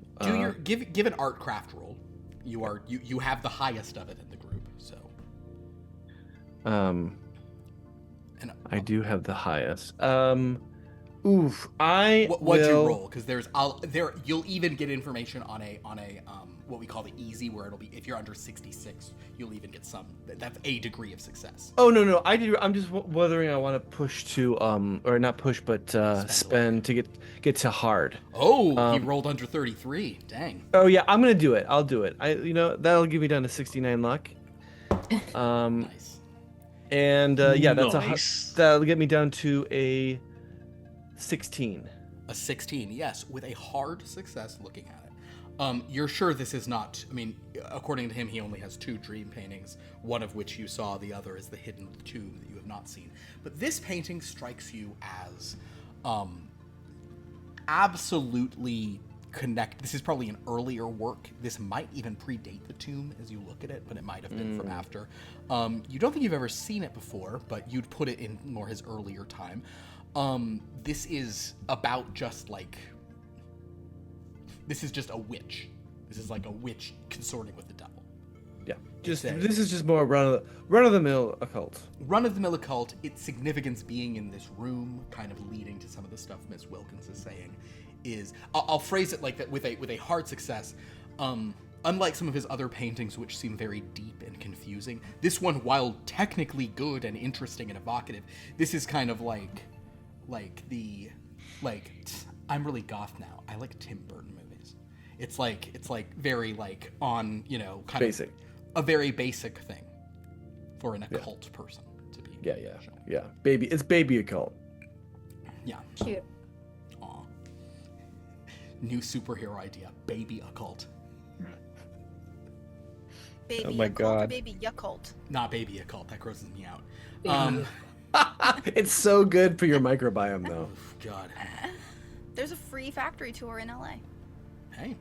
Give an art craft roll. You have the highest of it in the group, so. And I do have the highest. What'd you roll? Because you'll even get information on a what we call the easy, where it'll be if you're under 66, you'll even get some. That's a degree of success. Oh no, I'm just wondering. I want to push to or not push, but spend to get to hard. Oh, he rolled under 33. Dang. Oh yeah, I'm gonna do it. I'll do it. That'll give me down to 69 luck. Nice. And that'll get me down to a 16. A 16, yes, with a hard success looking at it. You're sure this is not, I mean, according to him, he only has 2 dream paintings, one of which you saw, the other is the hidden tomb that you have not seen. But this painting strikes you as absolutely connect. This is probably an earlier work. This might even predate the tomb as you look at it, but it might have been from after. You don't think you've ever seen it before, but you'd put it in more his earlier time. This is about just like, this is just a witch. This is like a witch consorting with the devil. Yeah, this is just more run of the mill occult. Run of the mill occult. Its significance being in this room, kind of leading to some of the stuff Miss Wilkins is saying, is I'll phrase it like that with a hard success. Unlike some of his other paintings, which seem very deep and confusing, this one, while technically good and interesting and evocative, this is kind of like I'm really goth now. I like Tim Burton movies. It's like very like on, you know, kind basic. Of a very basic thing for an occult person to be. Yeah. It's baby occult. Yeah. Cute. Aw. New superhero idea: baby occult. Baby oh my occult God. or baby Yakult? Not baby occult. That grosses me out. It's so good for your microbiome, though. God. There's a free factory tour in LA. Hey.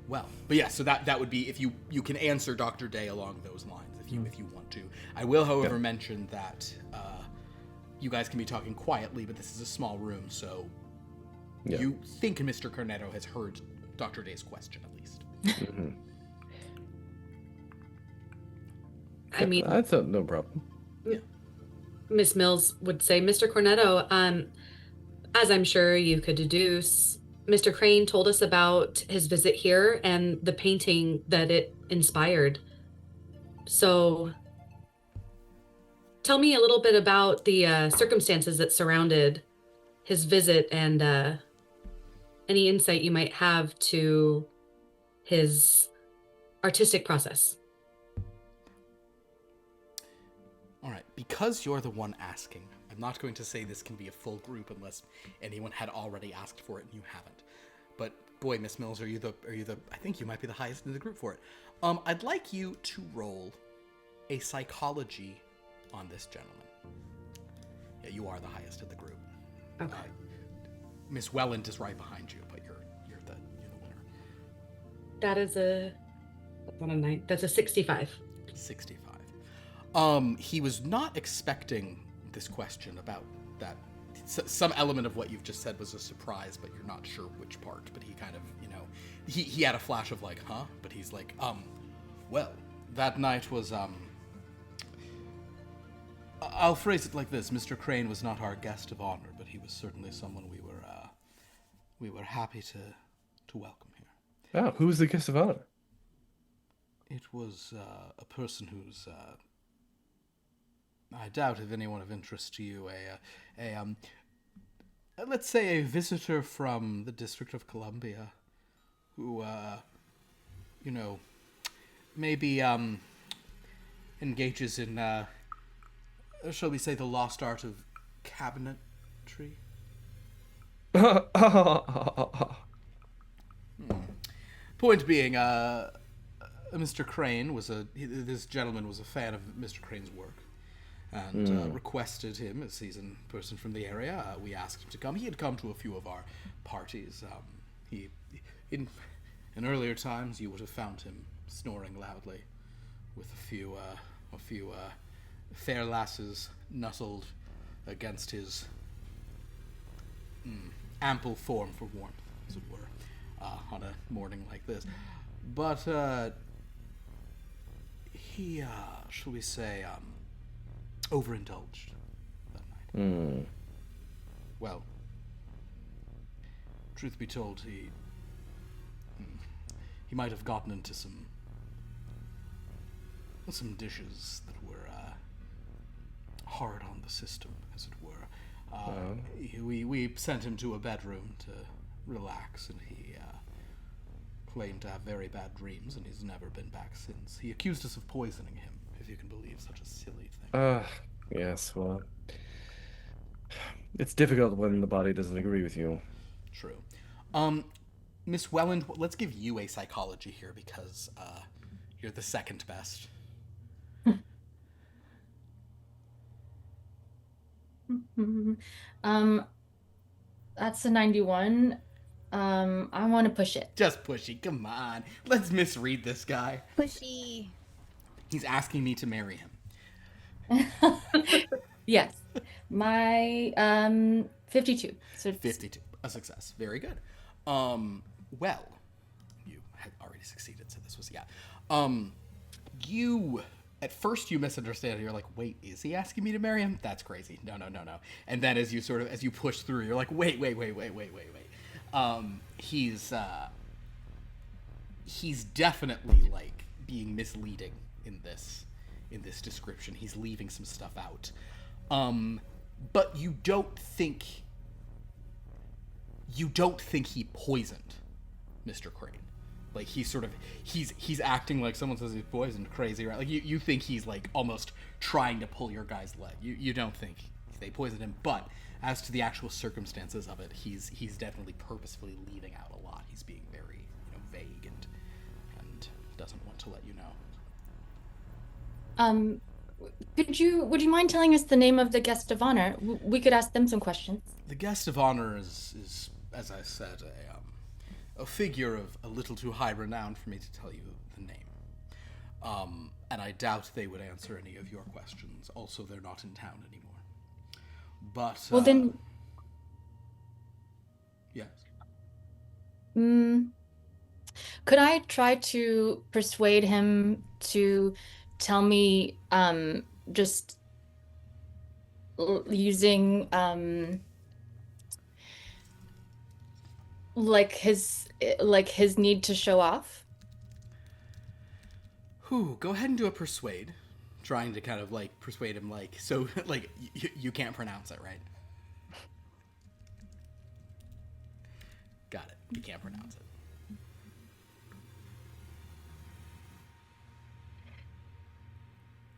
Well, but yeah, so that would be if you can answer Dr. Day along those lines if you want to. I will, however, mention that you guys can be talking quietly, but this is a small room, so you think Mr. Cornetto has heard Dr. Day's question at least. Mm-hmm. I mean, that's no problem. Yeah. Miss Mills would say, Mr. Cornetto, as I'm sure you could deduce, Mr. Crane told us about his visit here and the painting that it inspired. So tell me a little bit about the circumstances that surrounded his visit and any insight you might have to his artistic process. All right, because you're the one asking, I'm not going to say this can be a full group unless anyone had already asked for it and you haven't. But boy, Miss Mills, are you the? I think you might be the highest in the group for it. I'd like you to roll a psychology on this gentleman. Yeah, you are the highest in the group. Okay. Miss Welland is right behind you, but you're the winner. That's not a 9. That's a 65. 65. He was not expecting this question about that. Some element of what you've just said was a surprise, but you're not sure which part. But he kind of, he had a flash of like, huh? But he's like, well, that night was, I'll phrase it like this: Mr. Crane was not our guest of honor, but he was certainly someone we were happy to welcome here. Oh, who was the guest of honor? It was a person who's, I doubt if anyone of interest to you, let's say a visitor from the District of Columbia, who, maybe engages in, shall we say, the lost art of cabinetry. Point being, Mr. Crane this gentleman was a fan of Mr. Crane's work, and requested him, as he's a person from the area. We asked him to come. He had come to a few of our parties. In earlier times, you would have found him snoring loudly, with a few fair lasses nuzzled against his ample form for warmth, as it were, on a morning like this. But he, shall we say, overindulged that night. Well, truth be told, he might have gotten into some dishes that were hard on the system, as it were. We sent him to a bedroom to relax, and he claimed to have very bad dreams, and he's never been back since. He accused us of poisoning him, if you can believe such a silly thing. Yes, well, it's difficult when the body doesn't agree with you. True. Miss Welland, let's give you a psychology here, because you're the second best. That's a 91. I want to push it. Just pushy, come on. Let's misread this guy. Pushy. He's asking me to marry him. Yes. My 52. So 52. A success. Very good. Well, you had already succeeded, so this was, you, at first you misunderstand. You're like, wait, is he asking me to marry him? That's crazy. No. And then as you push through, you're like, wait. He's definitely like being misleading in this description. He's leaving some stuff out. But you don't think he poisoned Mr. Crane. Like he's acting like someone says he's poisoned, crazy, right? Like you think he's like almost trying to pull your guy's leg. You don't think they poisoned him, but as to the actual circumstances of it, he's definitely purposefully leaving out a lot. He's being very vague and doesn't want to let you know. would you mind telling us the name of the guest of honor? We could ask them some questions. The guest of honor is as I said, a figure of a little too high renown for me to tell you the name. And I doubt they would answer any of your questions. Also, they're not in town anymore. But well, then, yes. Could I try to persuade him to tell me, just using like his need to show off? Go ahead and do a persuade. Trying to kind of like persuade him, like, so like you can't pronounce it, right? Got it. You can't pronounce it.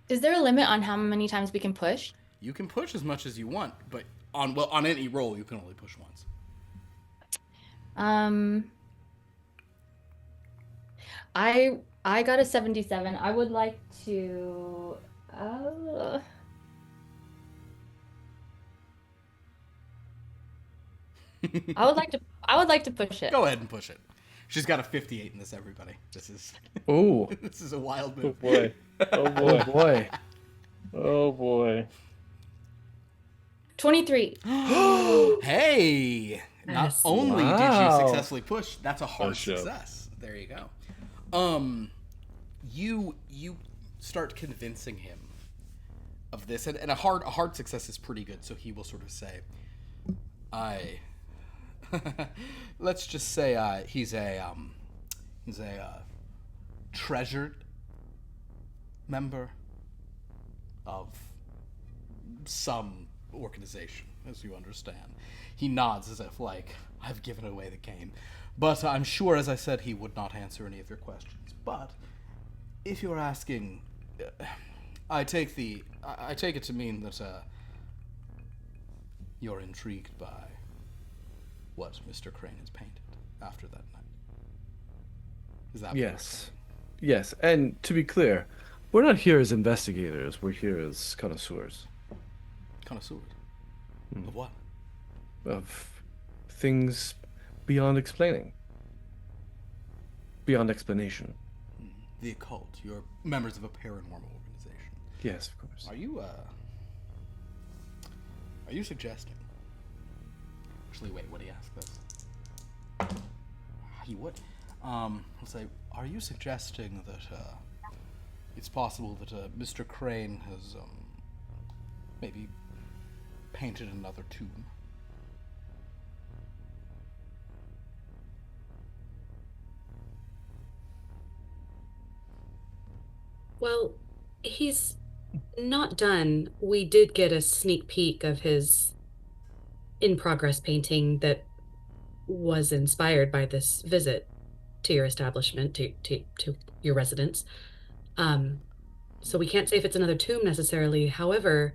Is there a limit on how many times we can push? You can push as much as you want, but on any roll you can only push once. I got a 77. I would like to I would like to push it. Go ahead and push it. She's got a 58 in this, everybody. This is Oh. this is a wild Oh move. boy. Oh Oh boy. boy. Oh boy. 23. Hey! Not Yes. only did you Wow. successfully push, that's a hard Nice job. success. There you go. You start convincing him of this, and a hard success is pretty good. So he will sort of say, let's just say he's a treasured member of some organization, as you understand. He nods as if, like, I've given away the game. But I'm sure, as I said, he would not answer any of your questions. But if you're asking, I take it to mean that you're intrigued by what Mr. Crane has painted after that night. Is that what you're Yes. saying? Yes, and to be clear, we're not here as investigators. We're here as connoisseurs Connoisseurs? Of what? of things beyond explaining, beyond explanation. The occult. You're members of a paranormal organization. Yes, of course. Are you suggesting? Actually, wait. Would he ask this? He would. I'll say, are you suggesting that it's possible that Mr. Crane has maybe painted another tomb? Well, he's not done. We did get a sneak peek of his in-progress painting that was inspired by this visit to your establishment, to your residence. So we can't say if it's another tomb necessarily. However,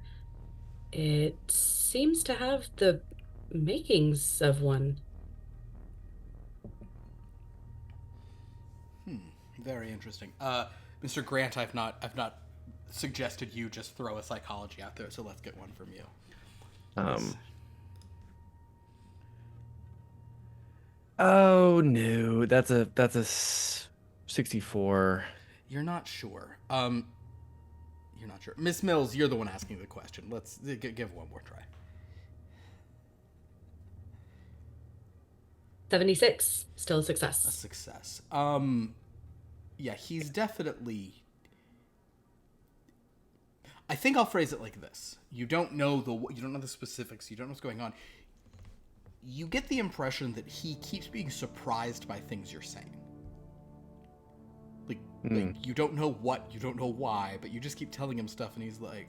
it seems to have the makings of one. Very interesting. Mr. Grant, I've not suggested you just throw a psychology out there, so let's get one from you. Oh no, that's a 64. You're not sure. You're not sure. Miss Mills, you're the one asking the question. Let's give one more try. 76, still a A success. success. Yeah, he's definitely. I think I'll phrase it like this: you don't know the specifics. You don't know what's going on. You get the impression that he keeps being surprised by things you're saying. Like you don't know what, you don't know why, but you just keep telling him stuff, and he's like,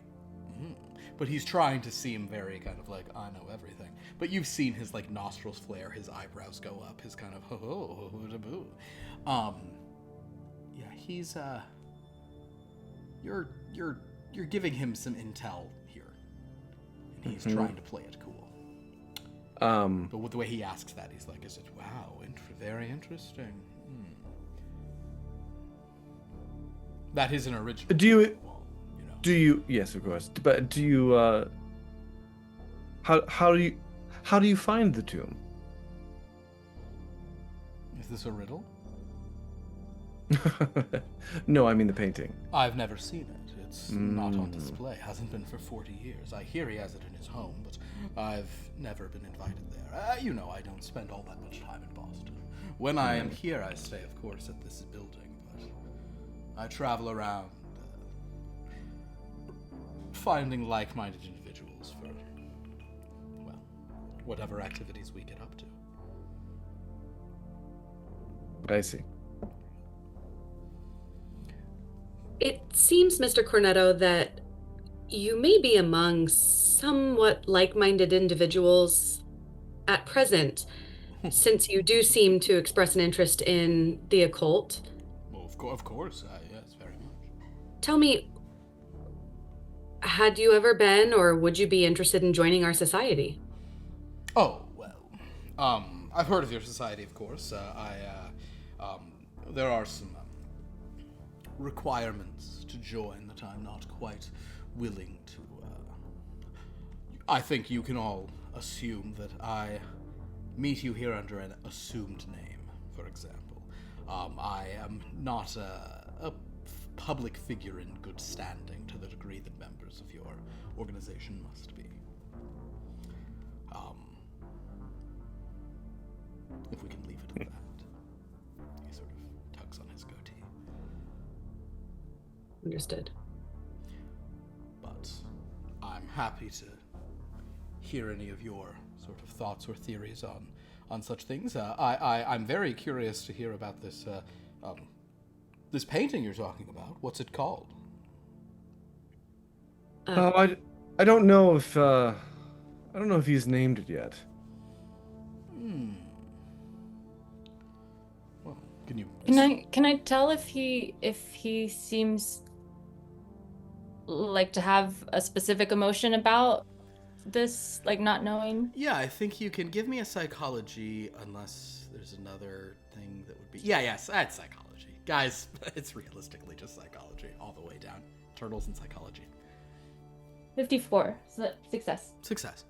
But he's trying to seem very kind of like, I know everything. But you've seen his like nostrils flare, his eyebrows go up, his kind of yeah, he's you're giving him some intel here, and he's trying to play it cool. But with the way he asks that, he's like, "Is it wow? Very interesting." That is an original. Do you? Well, you know. Do you? Yes, of course. But do you? How do you find the tomb? Is this a riddle? No, I mean the painting. I've never seen it. It's not on display. Hasn't been for 40 years. I hear he has it in his home, but I've never been invited there. You know, I don't spend all that much time in Boston. When I am here, I stay, of course, at this building, but I travel around finding like-minded individuals for, well, whatever activities we get up to. I see. It seems, Mr. Cornetto, that you may be among somewhat like-minded individuals at present, since you do seem to express an interest in the occult. Well, of course, yes, very much. Tell me, had you ever been, or would you be interested in joining our society? Oh, well, I've heard of your society, of course. There are some requirements to join that I'm not quite willing to. I think you can all assume that I meet you here under an assumed name, for example. I am not a public figure in good standing to the degree that members of your organization must be. If we can leave it at that. He sort of tugs on his goatee. Understood. But I'm happy to hear any of your sort of thoughts or theories on such things. I'm very curious to hear about this this painting you're talking about. What's it called? I don't know if he's named it yet. Well, can you? Can I tell if he seems like to have a specific emotion about this, like not knowing? Yeah, I think you can give me a psychology, unless there's another thing that would be. Yes, that's psychology, guys. It's realistically just psychology all the way down. Turtles and psychology. 54. So success. Success.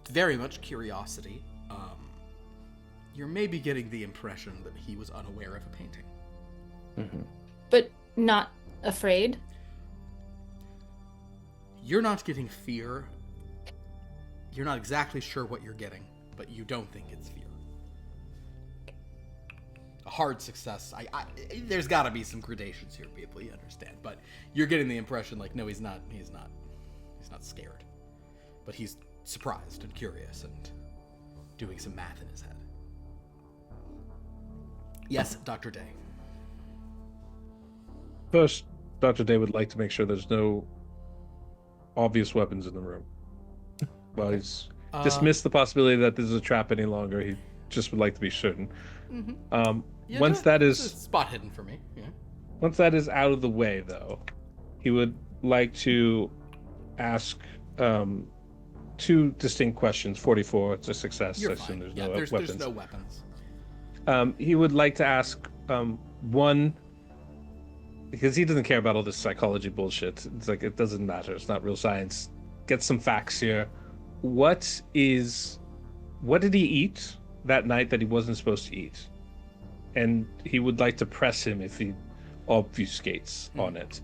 Very much curiosity. You're maybe getting the impression that he was unaware of a painting. Mm-hmm. But not afraid? You're not getting fear. You're not exactly sure what you're getting, but you don't think it's fear. A hard success. There's got to be some gradations here, people. You understand, but you're getting the impression like, no, he's not scared, but he's surprised and curious and doing some math in his head. Yes, Dr. Day. First, Dr. Day would like to make sure there's no obvious weapons in the room. Well, he's dismissed the possibility that this is a trap any longer. He just would like to be certain. Mm-hmm. Once that is spot hidden for me. Yeah. Once that is out of the way, though, he would like to ask two distinct questions. 44, it's a success. You're I assume fine. there's There's no weapons. He would like to ask one, because he doesn't care about all this psychology bullshit. It's like, it doesn't matter. It's not real science. Get some facts here. What did he eat that night that he wasn't supposed to eat? And he would like to press him if he obfuscates on it.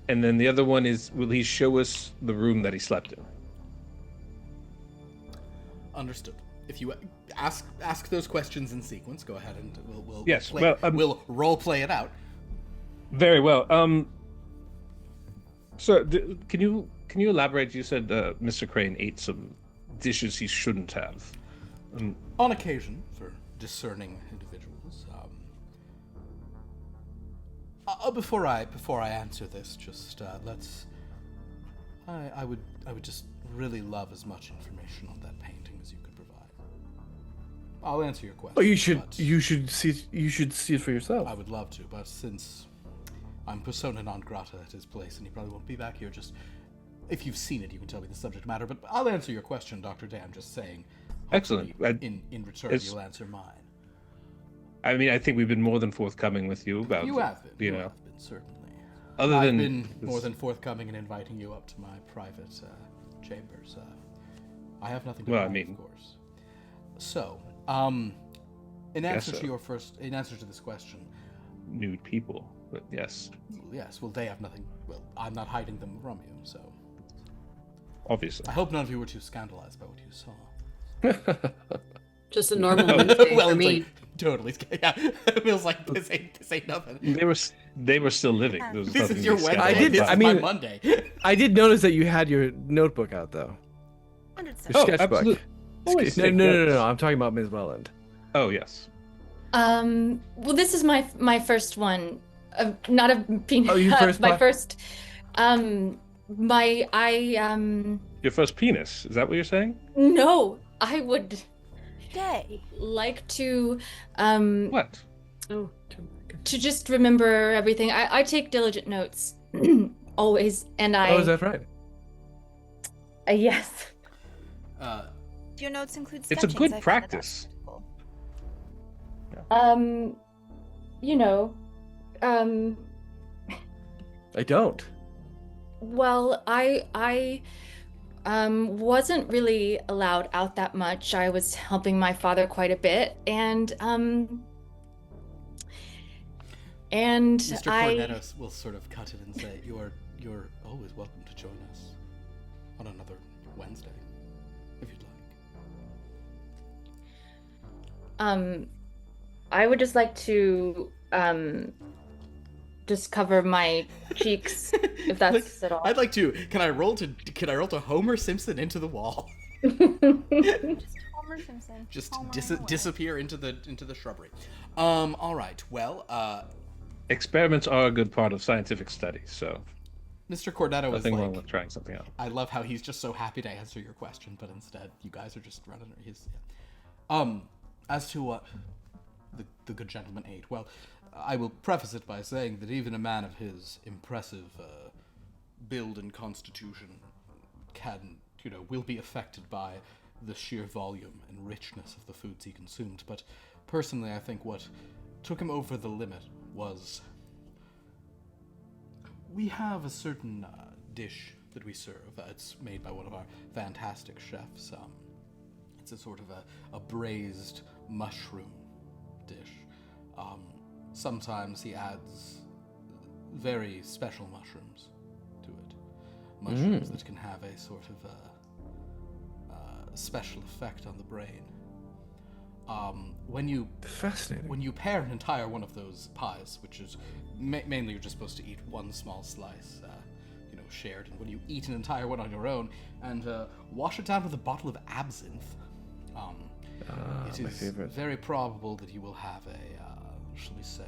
And then the other one is, will he show us the room that he slept in? Understood. If you ask those questions in sequence, go ahead and we'll yes. We'll role play it out. Very well. So can you elaborate? You said Mr. Crane ate some dishes he shouldn't have. On occasion, for discerning individuals. Before I answer this, just let's. I would just really love as much information on that painting as you could provide. I'll answer your question. Oh, you should see it for yourself. I would love to, but since I'm persona non grata at his place, and he probably won't be back here, just if you've seen it, you can tell me the subject matter. But I'll answer your question, Dr. Day. I'm just saying. Excellent. In return, you'll answer mine. I mean, I think we've been more than forthcoming with you about. You have been. You have been, certainly. I've been more than forthcoming in inviting you up to my private chambers. I have nothing to hide, of course. So, in answer to this question, nude people, but yes. Yes. Well, they have nothing. Well, I'm not hiding them from you, so. Obviously. I hope none of you were too scandalized by what you saw. Just a normal Wednesday for me. Like, totally. Yeah, it feels like this ain't nothing. They were still living. This is your Wednesday. My Monday. I did notice that you had your notebook out though. Your sketchbook. No. I'm talking about Ms. Welland. Oh yes. Well, this is my first one. Not a penis. Oh, your first. My first. Your first penis. Is that what you're saying? No, I would Day. like to. What? Oh, to just remember everything. I take diligent notes always, and Oh, is that right? Yes. Do your notes include It's a sketchings? good I find that practice. that's cool. You know, I don't. well, I wasn't really allowed out that much. I was helping my father quite a bit, and Mr. I Cornetto will sort of cut it and say, "You're always welcome to join us on another Wednesday, if you'd like." I would just like to just cover my cheeks, if that's at all. I'd like to. Can I roll to Homer Simpson into the wall? Just Homer Simpson. Just Homer away. disappear into the shrubbery. All right. Well, Experiments are a good part of scientific studies, so Mr. Cornetto is nothing wrong like, with trying something out. I love how he's just so happy to answer your question, but instead you guys are just running his. As to what the good gentleman ate, well, I will preface it by saying that even a man of his impressive build and constitution will be affected by the sheer volume and richness of the foods he consumed. But personally, I think what took him over the limit was we have a certain dish that we serve. It's made by one of our fantastic chefs. It's a sort of a braised mushroom dish. Sometimes he adds very special mushrooms to it. Mushrooms that can have a sort of special effect on the brain. Fascinating. When you pair an entire one of those pies, which is mainly you're just supposed to eat one small slice, shared, and when you eat an entire one on your own and wash it down with a bottle of absinthe, it my is favorite. very probable that you will have a, shall we say,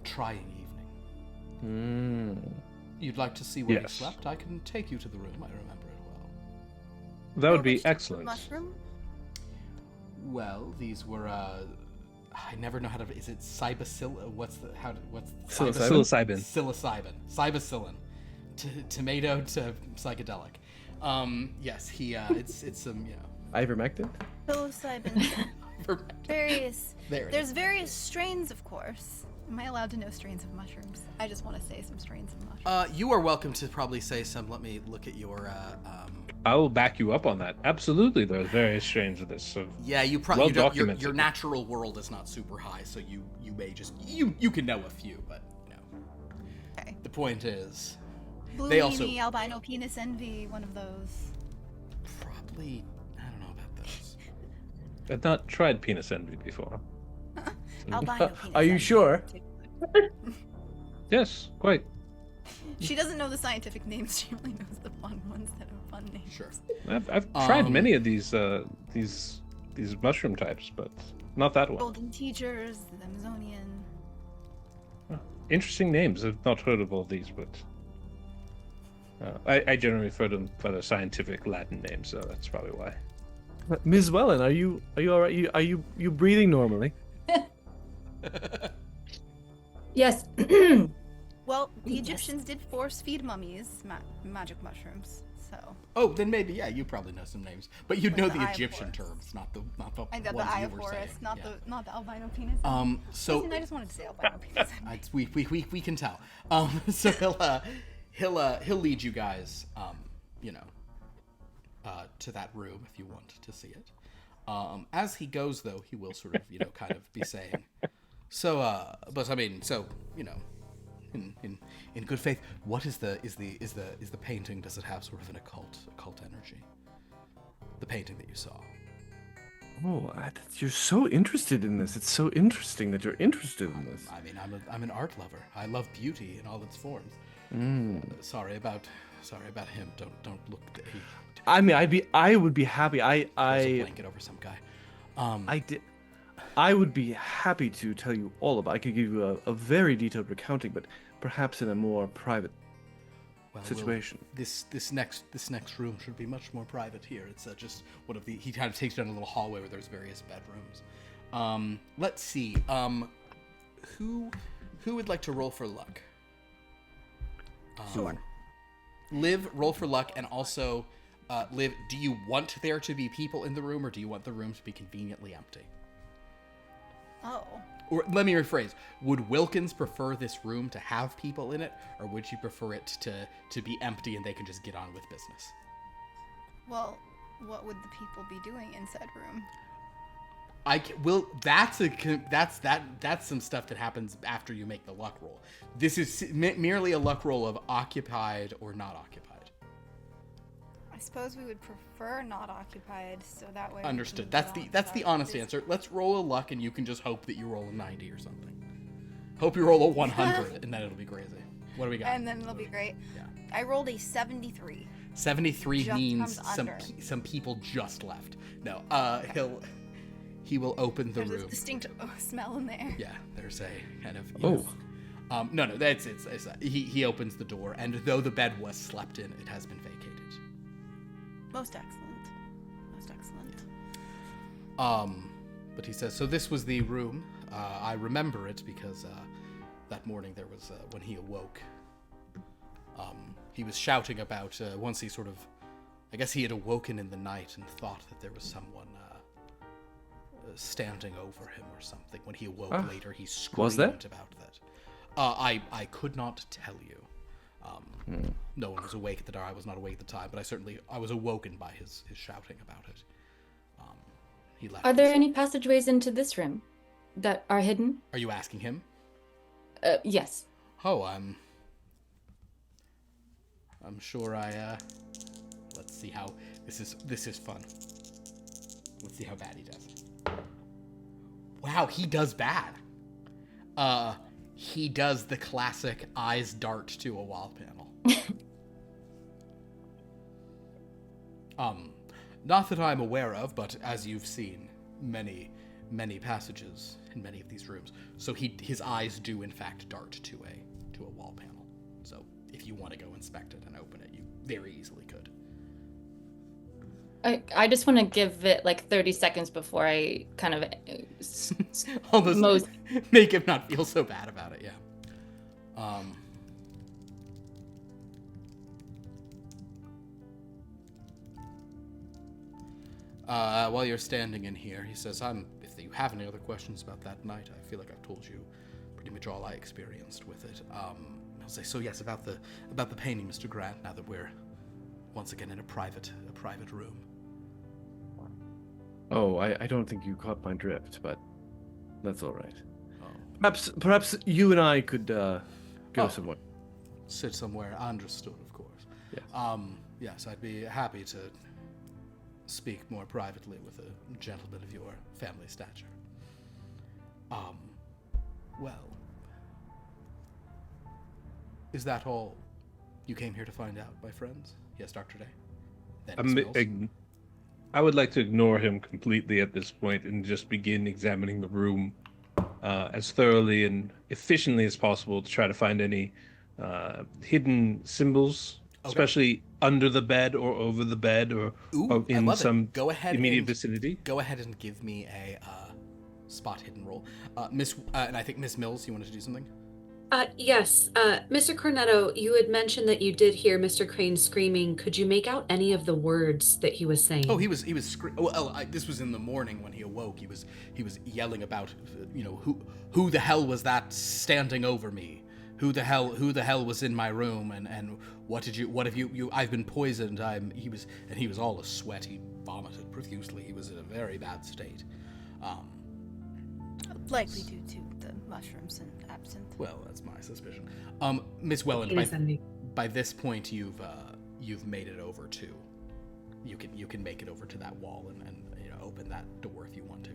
trying evening. You'd like to see where he Yes. slept? I can take you to the room. I remember it well. That would Oh, be which type of excellent. Mushroom? Well, these were. I never know how to. Is it cybacillin? What's Psilocybin. Psilocybin. Cybacillin. Tomato to psychedelic. Yes, he. It's some. Ivermectin? Psilocybin. Various. There it There's is. various strains, of course. Am I allowed to know strains of mushrooms? I just want to say some strains of mushrooms. You are welcome to probably say some. Let me look at your. I will back you up on that. Absolutely, there are various strains of this. So Yeah, you well probably your documented. natural world is not super high, so you may just you can know a few, but Okay. the point is Blue they also- Meanie, albino penis envy, one of those. probably I don't know about those. I've not tried penis envy before. Albino penis Are you envy. sure? Yes, quite. She doesn't know the scientific names. She only knows the fun ones that are fun names. Sure. I've tried many of these mushroom types, but not that one. Golden teachers, the Amazonian. Interesting names. I've not heard of all these, but I generally refer to them by their scientific Latin names, so that's probably why. Ms. Wellen, are you all right? Are you breathing normally? Yes. Well, the Yes. Egyptians did force feed mummies magic mushrooms, so Oh, then maybe you probably know some names, but you Like know the the Eye of Egyptian Horus. terms, not the I got the ones Eye you of were Horus, saying. not Yeah. the albino penis. So Listen, I just wanted to say albino penis. we can tell. So he'll lead you guys, to that room if you want to see it. As he goes, though, he will sort of, kind of be saying, but I mean, in good faith, what is the painting? Does it have sort of an occult energy? The painting that you saw. Oh, you're so interested in this. It's so interesting that you're interested in this. I mean, I'm an art lover. I love beauty in all its forms. Sorry about him. Don't look. I mean, I would be happy. There's a blanket over some guy. I would be happy to tell you all about. I could give you a very detailed recounting, but perhaps in a more private situation. This next room should be much more private here. It's just one of the. He kind of takes you down a little hallway where there's various bedrooms. Let's see. Who would like to roll for luck? Sure. Liv, roll for luck, and also, Liv, do you want there to be people in the room, or do you want the room to be conveniently empty? Oh. Or let me rephrase. Would Wilkins prefer this room to have people in it, or would you prefer it to be empty and they can just get on with business? Well, what would the people be doing in said room? That's some stuff that happens after you make the luck roll. This is merely a luck roll of occupied or not occupied. I suppose we would prefer not occupied, so that way. Understood. That's the honest answer. Let's roll a luck, and you can just hope that you roll a 90 or something. Hope you roll a 100, and then it'll be crazy. What do we got? And then it'll be great. Yeah. I rolled a 73. 73 Just means comes some under. some people just left. No, he will open the There's room. a distinct smell in there. Yeah, there's a kind of. Oh. No, that's he opens the door, and though the bed was slept in, it has been vacated. Most excellent. Most excellent. But he says, so this was the room. I remember it because that morning there was when he awoke. He was shouting about once he sort of, I guess he had awoken in the night and thought that there was someone standing over him or something. When he awoke later, he screamed about that. I could not tell you. No one was awake at the time. I was not awake at the time, but I was awoken by his shouting about it. He left. Are there any passageways into this room that are hidden? Are you asking him? Yes. Oh, I'm sure let's see how this is fun. Let's see how bad he does. Wow, he does bad. He does the classic eyes dart to a wall panel. Not that I'm aware of, but as you've seen, many passages in many of these rooms. So his eyes do in fact dart to a wall panel. So if you want to go inspect it and open it, you very easily could. I just want to give it like 30 seconds before I kind of Almost make him not feel so bad about it, yeah. While you're standing in here, he says, if you have any other questions about that night, I feel like I've told you pretty much all I experienced with it. He'll say, so yes, about the painting, Mr. Grant, now that we're once again in a private room. Oh, I don't think you caught my drift, but that's all right. Oh. Perhaps you and I could go somewhere. Sit somewhere. Understood, of course. Yes. Yes, I'd be happy to speak more privately with a gentleman of your family stature. Well, is that all you came here to find out, my friends? Yes, Dr. Day. Then Miss Mills. I would like to ignore him completely at this point and just begin examining the room as thoroughly and efficiently as possible to try to find any hidden symbols, especially under the bed or over the bed or in some immediate vicinity. Go ahead and give me a spot hidden roll. And I think Miss Mills, you wanted to do something? Yes. Mr. Cornetto, you had mentioned that you did hear Mr. Crane screaming. Could you make out any of the words that he was saying? Oh, he was this was in the morning when he awoke. He was yelling about, who the hell was that standing over me? Who the hell was in my room? And what have you I've been poisoned. He was all a sweat. He vomited profusely. He was in a very bad state. Likely due to the mushrooms and absinthe. Well, that's my suspicion. Miss Welland, by this point you've made it over to. You can make it over to that wall and open that door if you want to.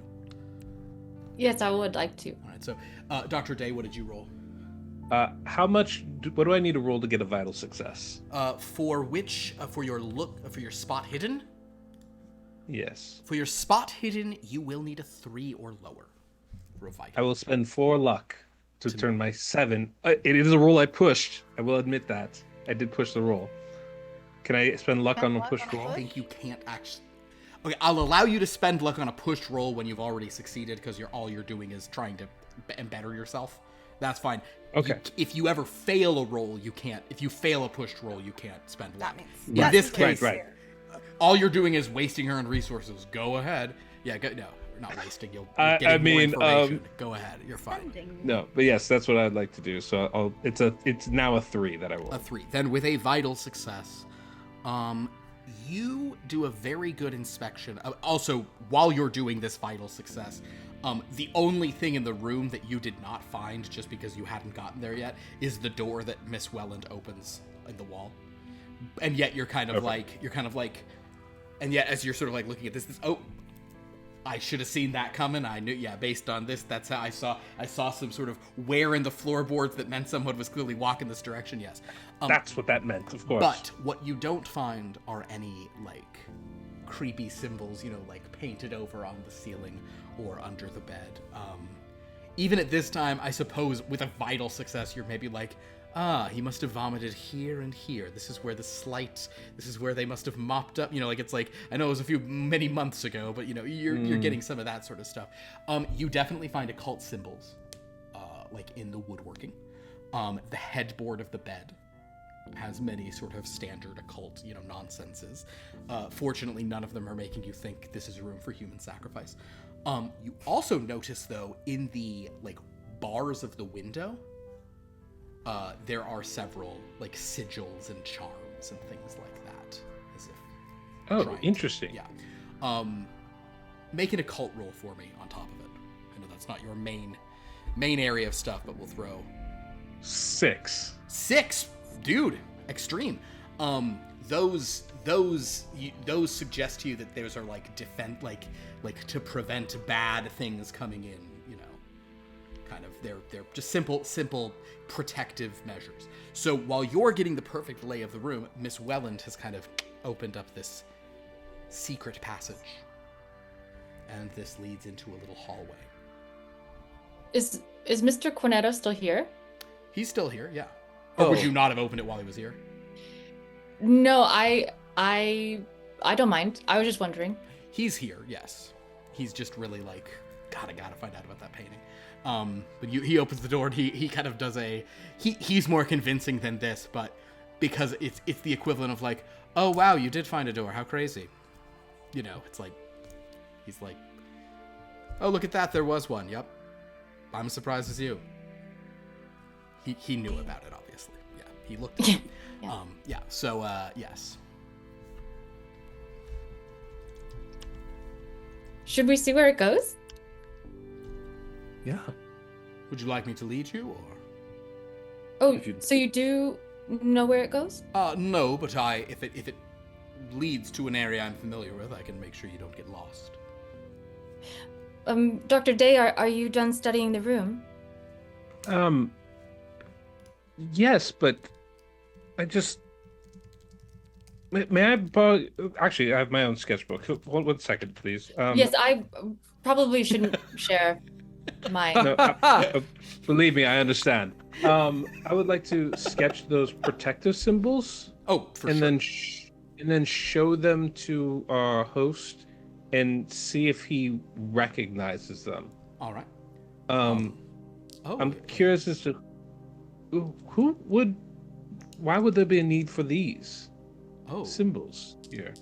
Yes, I would like to. All right. So, Dr. Day, what did you roll? What do I need to roll to get a vital success? For your spot hidden? Yes. For your spot hidden, you will need a 3 or lower for a vital. I will spend 4 luck to turn my 7. It is a roll I pushed. I will admit that. I did push the roll. Can I spend luck on a push roll? I think you can't actually. Okay, I'll allow you to spend luck on a push roll when you've already succeeded, because all you're doing is trying to better yourself. That's fine. Okay. If you ever fail a roll, you can't. If you fail a pushed roll, you can't spend luck. That means In Right. this case, Right. all you're doing is wasting her on resources. Go ahead. Yeah, no, you're not wasting. You're I getting more mean, information. Go ahead. You're fine. Spending. No, but yes, that's what I'd like to do. So it's now a 3 that I roll. A 3. Then with a vital success, you do a very good inspection. Also, while you're doing this vital success, the only thing in the room that you did not find, just because you hadn't gotten there yet, is the door that Miss Welland opens in the wall. And yet you're kind of like, and yet as you're sort of like looking at this, I should have seen that coming. I knew, based on this, that's how I saw some sort of wear in the floorboards that meant someone was clearly walking this direction. Yes. That's what that meant, of course. But what you don't find are any, like, creepy symbols, like painted over on the ceiling or under the bed. Even at this time, I suppose with a vital success, you're maybe like, he must have vomited here and here. This is where they must have mopped up. It's like, I know it was many months ago, but you're getting some of that sort of stuff. You definitely find occult symbols, like in the woodworking. The headboard of the bed has many sort of standard occult, nonsenses. Fortunately, none of them are making you think this is a room for human sacrifice. You also notice, though, in the, like, bars of the window, there are several, like, sigils and charms and things like that. As if trying interesting. Yeah. Make an occult roll for me on top of it. I know that's not your main area of stuff, but we'll throw 6. 6, dude, extreme. Those suggest to you that those are like defend, like to prevent bad things coming in. Kind of they're just simple protective measures. So while you're getting the perfect lay of the room, Miss Welland has kind of opened up this secret passage, and this leads into a little hallway. Is Mr. Cornetto still here? He's still here, yeah. Or would Oh. you not have opened it while he was here? No, I don't mind. I was just wondering. He's here, yes. He's just really like, God, I gotta find out about that painting. But he opens the door and he kind of does he's more convincing than this, but because it's the equivalent of like, oh wow, you did find a door, how crazy. It's like, he's like, oh look at that, there was one, yep. I'm as surprised as you. He knew about it, obviously. Yeah, he looked at it. Yeah. So, yes. Should we see where it goes? Yeah. Would you like me to lead you, or? Oh, If you- so you do know where it goes? No, but if it leads to an area I'm familiar with, I can make sure you don't get lost. Dr. Day, are you done studying the room? Yes, but I just may I borrow? Actually, I have my own sketchbook. One second, please. Yes, I probably shouldn't share my. No, believe me, I understand. I would like to sketch those protective symbols, Oh, for and sure. then show them to our host, and see if he recognizes them. All right. Oh. I'm curious as to why would there be a need for these symbols here?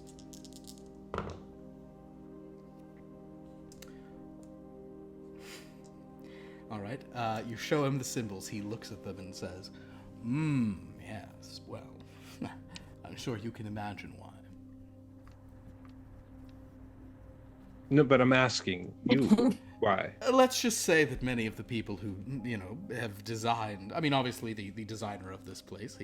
All right. You show him the symbols. He looks at them and says, yes, well, I'm sure you can imagine why. No, but I'm asking you why. Let's just say that many of the people who, have designed, I mean, obviously the designer of this place,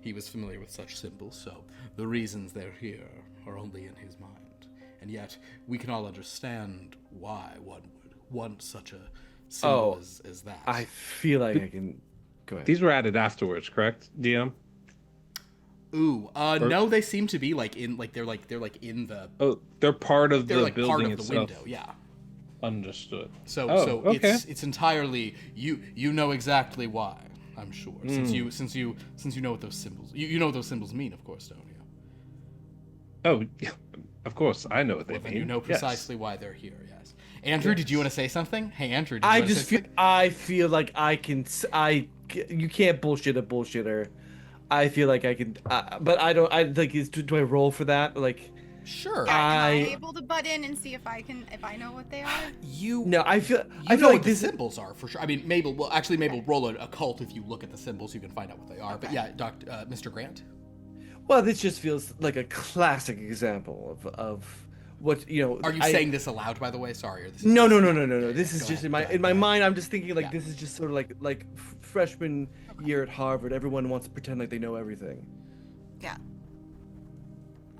he was familiar with such symbols, so the reasons they're here are only in his mind. And yet, we can all understand why one would want such a symbol as that. I feel like I can go ahead. These were added afterwards, correct, DM? Ooh, no, they seem to be they're in the, Oh, they're part of they're the like building part of the itself. window, yeah. Understood. So okay. it's entirely you know exactly why, I'm sure. Since you know what those symbols you know what those symbols mean, of course, don't you? Oh, yeah, Of course, I know what they Well, then mean. you know Yes. precisely why they're here. Yes. Andrew, did you want to say something? Hey, Andrew, did you I want to just say feel something? I feel like you can't bullshit a bullshitter. I feel like I can, but I don't. I like. Do I roll for that? Like, Sure. Yeah, am I I- able to butt in and see if I know what they are? You no. I feel. You I know feel what like the this. symbols are for sure. I mean, Mabel. Well, actually, Mabel, roll a occult if you look at the symbols. You can find out what they are. But Okay. yeah, Mr. Grant. Well, this just feels like a classic example of what you know. Are you saying this aloud, by the way? Sorry. Or this is No, just- no, no, no, no, no. This is Go just ahead, in my mind. I'm just thinking like Yeah. this is just sort of like freshman year at Harvard. Everyone wants to pretend like they know everything. Yeah.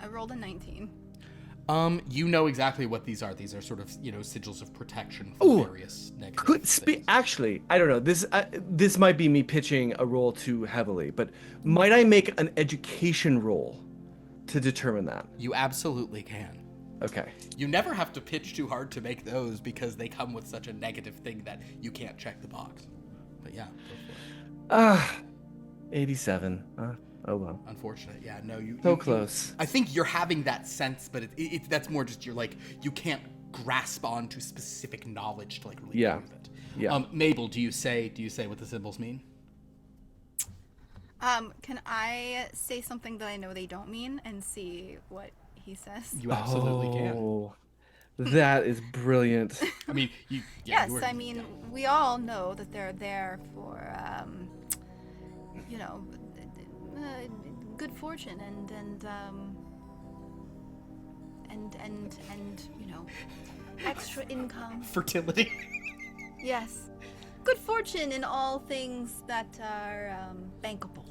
I rolled a 19. You know exactly what these are. These are sort of, sigils of protection from Ooh, various negative Could things. actually, I don't know. This might be me pitching a roll too heavily, but might I make an education roll to determine that? You absolutely can. Okay. You never have to pitch too hard to make those because they come with such a negative thing that you can't check the box. But yeah, go for it. 87. Oh well. Unfortunate. Yeah, no, So close. I think you're having that sense, but that's more just you can't grasp onto specific knowledge to really Yeah. prove it. Yeah. Mabel, do you say what the symbols mean? Can I say something that I know they don't mean and see what he says? You absolutely can. Oh, that is brilliant. I mean, Yes, I mean, we all know that they're there for, good fortune and extra income. fertility. Yes, good fortune in all things that are bankable.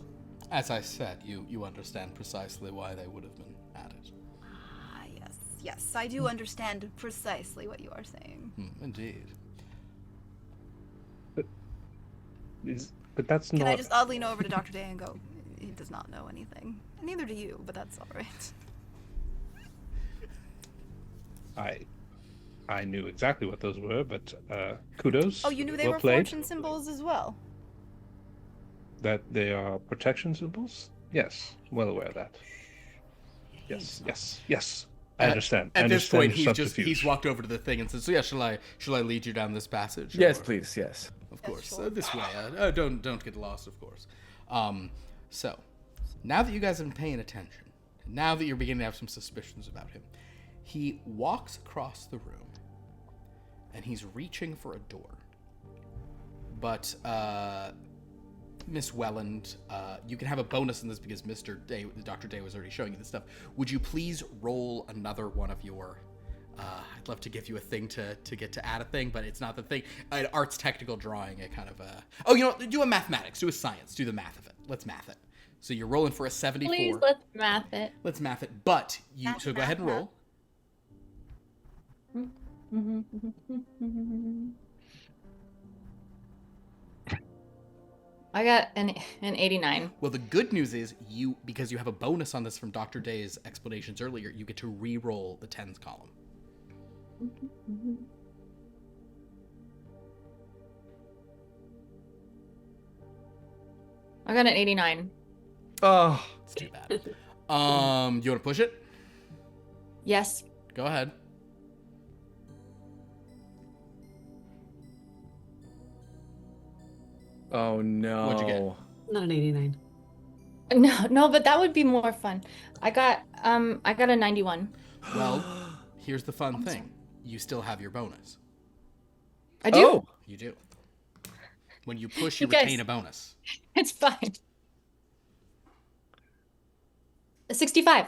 As I said, you understand precisely why they would have been added. Ah, yes, I do understand precisely what you are saying. Indeed. But that's Can not. I just oddly know over to Dr. Day and go, he does not know anything. Neither do you, but that's all right. I knew exactly what those were, but kudos. Oh, you knew they well were played. fortune symbols as well? That they are protection symbols? Yes, well aware of that. Yes. I understand. At I this understand point, your he's subterfuge. walked over to the thing and says, "So yeah, shall I lead you down this passage?" Yes, Or- please. Yes. Of course, sure. this way. Don't get lost, of course. So, now that you guys have been paying attention, now that you're beginning to have some suspicions about him, he walks across the room, and he's reaching for a door. But Miss Welland, you can have a bonus in this because Dr. Day was already showing you this stuff. Would you please roll another one of your? I'd love to give you a thing to get to add a thing, but it's not the thing. An arts technical drawing, a kind of a... Oh, do a mathematics, do a science, do the math of it. Let's math it. So you're rolling for a 74. Please, let's math it. Let's math it. But so go ahead and roll. I got an 89. Well, the good news is because you have a bonus on this from Dr. Day's explanations earlier, you get to re-roll the tens column. I got an 89. Oh, It's too bad. Do you want to push it? Yes. Go ahead. oh no. What'd you get? Not an 89. No, but that would be more fun. I got a 91. Well, here's the fun thing. You still have your bonus. I do. Oh, You do. When you push, you You guys- retain a bonus. It's fine. A 65.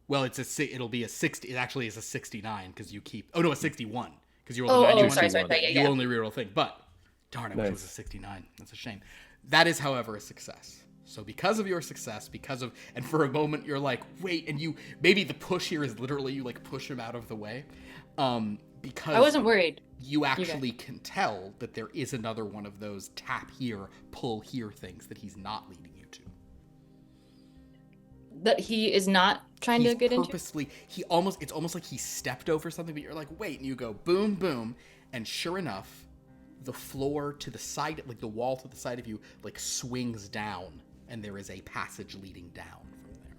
Well, it'll be a 60. It actually is a 69 because you keep. Oh no, a 61 because you rolled a 91. sorry, You yeah. only reroll thing. But darn, I wish it was a Nice. 69. That's a shame. That is, however, a success. So because of your success, and for a moment you're like, wait, and maybe the push here is literally you push him out of the way, because I wasn't worried. you actually can tell that there is another one of those tap here, pull here things that he's not leading you to. That he is not trying He's to get into. purposely, it's almost like he stepped over something, but you're like, wait, and you go boom, boom, and sure enough, the floor to the side, the wall to the side of you, swings down, and there is a passage leading down from there.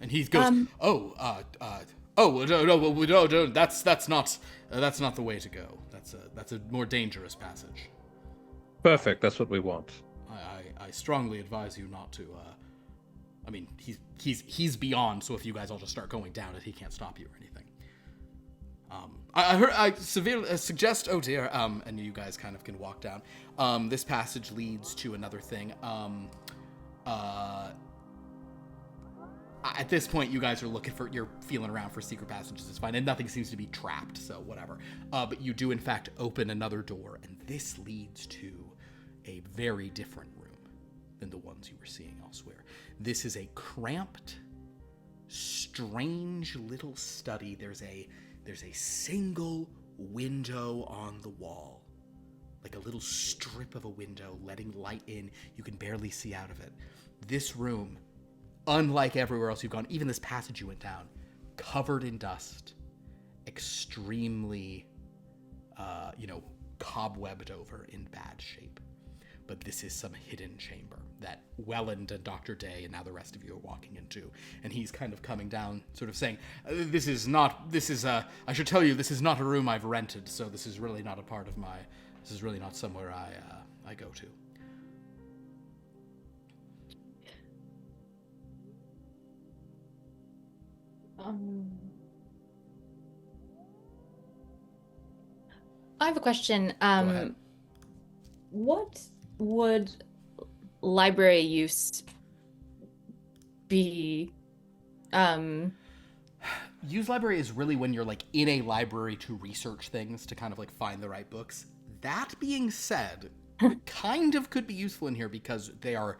And he goes, no, that's not the way to go. That's a more dangerous passage. Perfect. That's what we want. I strongly advise you not to. I mean, he's beyond. So if you guys all just start going down it, he can't stop you or anything. I severely suggest. Oh dear. And you guys kind of can walk down. This passage leads to another thing. At this point, you guys are you're feeling around for secret passages. It's fine, and nothing seems to be trapped, so whatever. But you do, in fact, open another door, and this leads to a very different room than the ones you were seeing elsewhere. This is a cramped, strange little study. There's a single window on the wall, like a little strip of a window letting light in. You can barely see out of it. This room, unlike everywhere else you've gone, even this passage you went down, covered in dust, extremely, cobwebbed over, in bad shape. But this is some hidden chamber that Welland and Dr. Day and now the rest of you are walking into. And he's kind of coming down, sort of saying, I should tell you, this is not a room I've rented, so this is really not a part of this is really not somewhere I go to. I have a question. Go ahead. What would library use be? Use library is really when you're like in a library to research things, to kind of like find the right books. That being said, kind of could be useful in here because there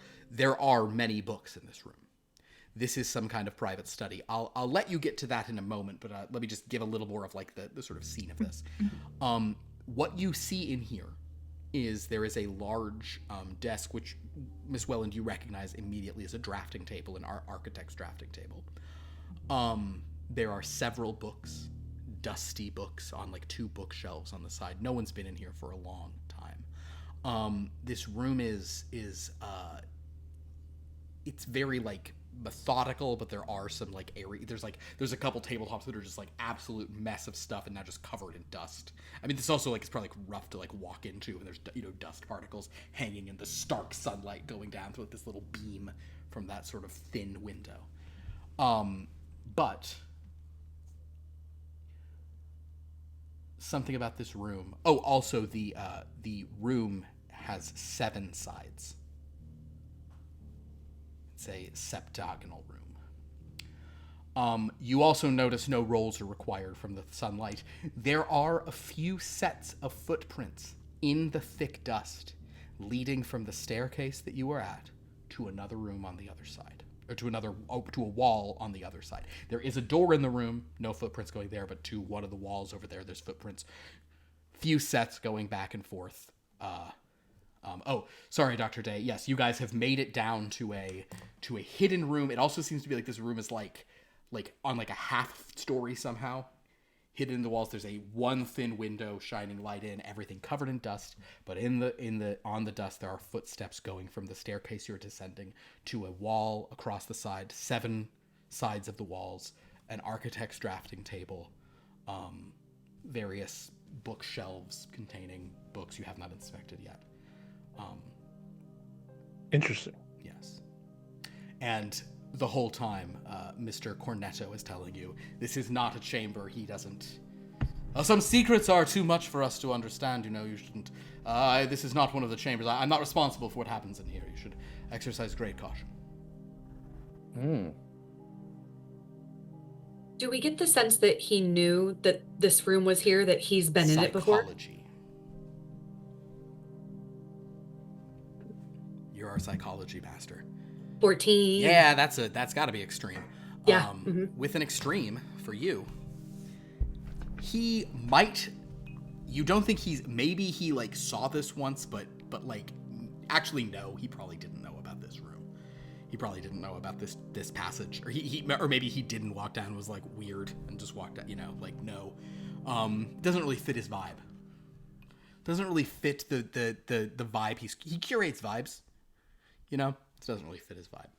are many books in this room. This is some kind of private study. I'll let you get to that in a moment, but let me just give a little more of like the sort of scene of this. What you see in here is there is a large desk, which Miss Welland you recognize immediately as a drafting table, an architect's drafting table. There are several books, dusty books on like 2 bookshelves on the side. No one's been in here for a long time. This room is it's very like methodical, but there are some like there's a couple tabletops that are just like absolute mess of stuff and now just covered in dust. I mean, this also like it's probably like rough to like walk into, and there's dust particles hanging in the stark sunlight going down through this little beam from that sort of thin window. But something about this room. Oh, also the room has 7 sides. It's a septagonal room. You also notice no rolls are required from the sunlight. There are a few sets of footprints in the thick dust leading from the staircase that you were at to another room on the other side, or to a wall on the other side. There is a door in the room, no footprints going there, but to one of the walls over there's footprints. Few sets going back and forth. Sorry, Dr. Day. Yes, you guys have made it down to a hidden room. It also seems to be like this room is like on like a half story somehow. Hidden in the walls, there's one thin window shining light in, everything covered in dust, but on the dust there are footsteps going from the staircase you're descending to a wall across the side, 7 sides of the walls, an architect's drafting table, various bookshelves containing books you have not inspected yet. Interesting. Yes. And the whole time, Mr. Cornetto is telling you, this is not a chamber. He doesn't... some secrets are too much for us to understand, you shouldn't... this is not one of the chambers. I'm not responsible for what happens in here. You should exercise great caution. Do we get the sense that he knew that this room was here, that he's been in it before? Psychology. You're our psychology master. 14. Yeah, that's got to be extreme. Yeah. With an extreme for you, he might. You don't think maybe he like saw this once, but like actually no, he probably didn't know about this room. He probably didn't know about this passage, or maybe he didn't walk down and was like weird and just walked out. Like no, doesn't really fit his vibe. Doesn't really fit the vibe. He curates vibes. It doesn't really fit his vibe.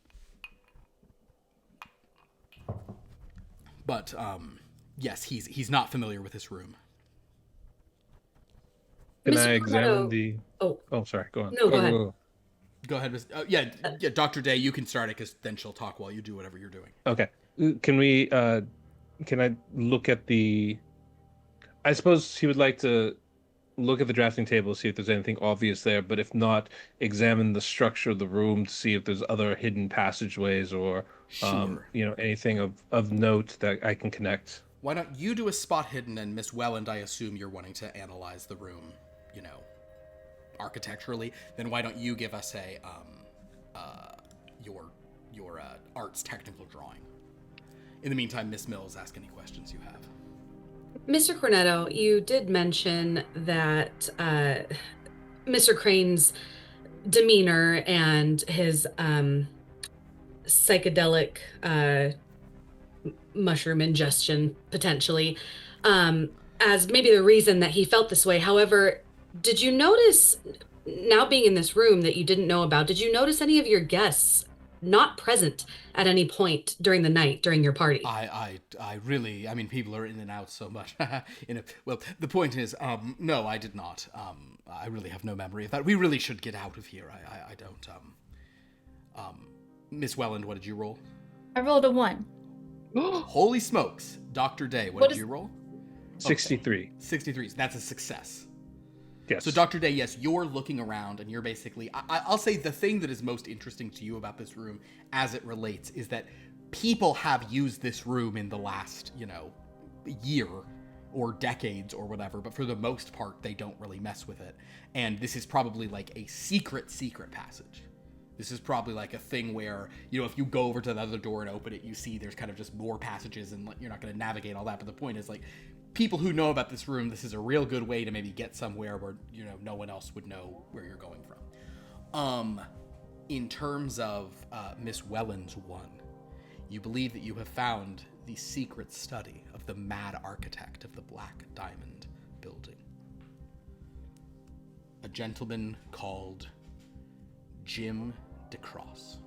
But yes, he's not familiar with this room. Can Mr. I examine Cornetto- the? Oh, Oh, sorry. Go on. no, go ahead. Go ahead, Miss. Yeah, Dr. Day, you can start it because then she'll talk while you do whatever you're doing. Okay. Can we? Can I look at the? I suppose he would like to look at the drafting table, see if there's anything obvious there. But if not, examine the structure of the room to see if there's other hidden passageways or, Sure. anything of note that I can connect. Why don't you do a spot hidden, and Miss Welland, I assume you're wanting to analyze the room, architecturally. Then why don't you give us a your arts technical drawing? In the meantime, Miss Mills, ask any questions you have. Mr. Cornetto, you did mention that Mr. Crane's demeanor and his psychedelic mushroom ingestion, potentially, as maybe the reason that he felt this way. However, did you notice, now being in this room that you didn't know about, did you notice any of your guests not present at any point during the night, during your party? I really, people are in and out so much. Well, the point is, no, I did not. I really have no memory of that. We really should get out of here. I don't. Miss Welland, what did you roll? I rolled a 1. Holy smokes, Dr. Day, what did you roll? 63. 63. That's a success. Yes. So, Dr. Day, yes, you're looking around and you're basically, I'll say the thing that is most interesting to you about this room as it relates is that people have used this room in the last, year or decades or whatever, but for the most part, they don't really mess with it. And this is probably like a secret passage. This is probably like a thing where, if you go over to the other door and open it, you see there's kind of just more passages and you're not going to navigate all that. But the point is, like, people who know about this room, this is a real good way to maybe get somewhere where, no one else would know where you're going from. In terms of Miss Welland's 1, you believe that you have found the secret study of the mad architect of the Black Diamond building. A gentleman called Jim DeCross.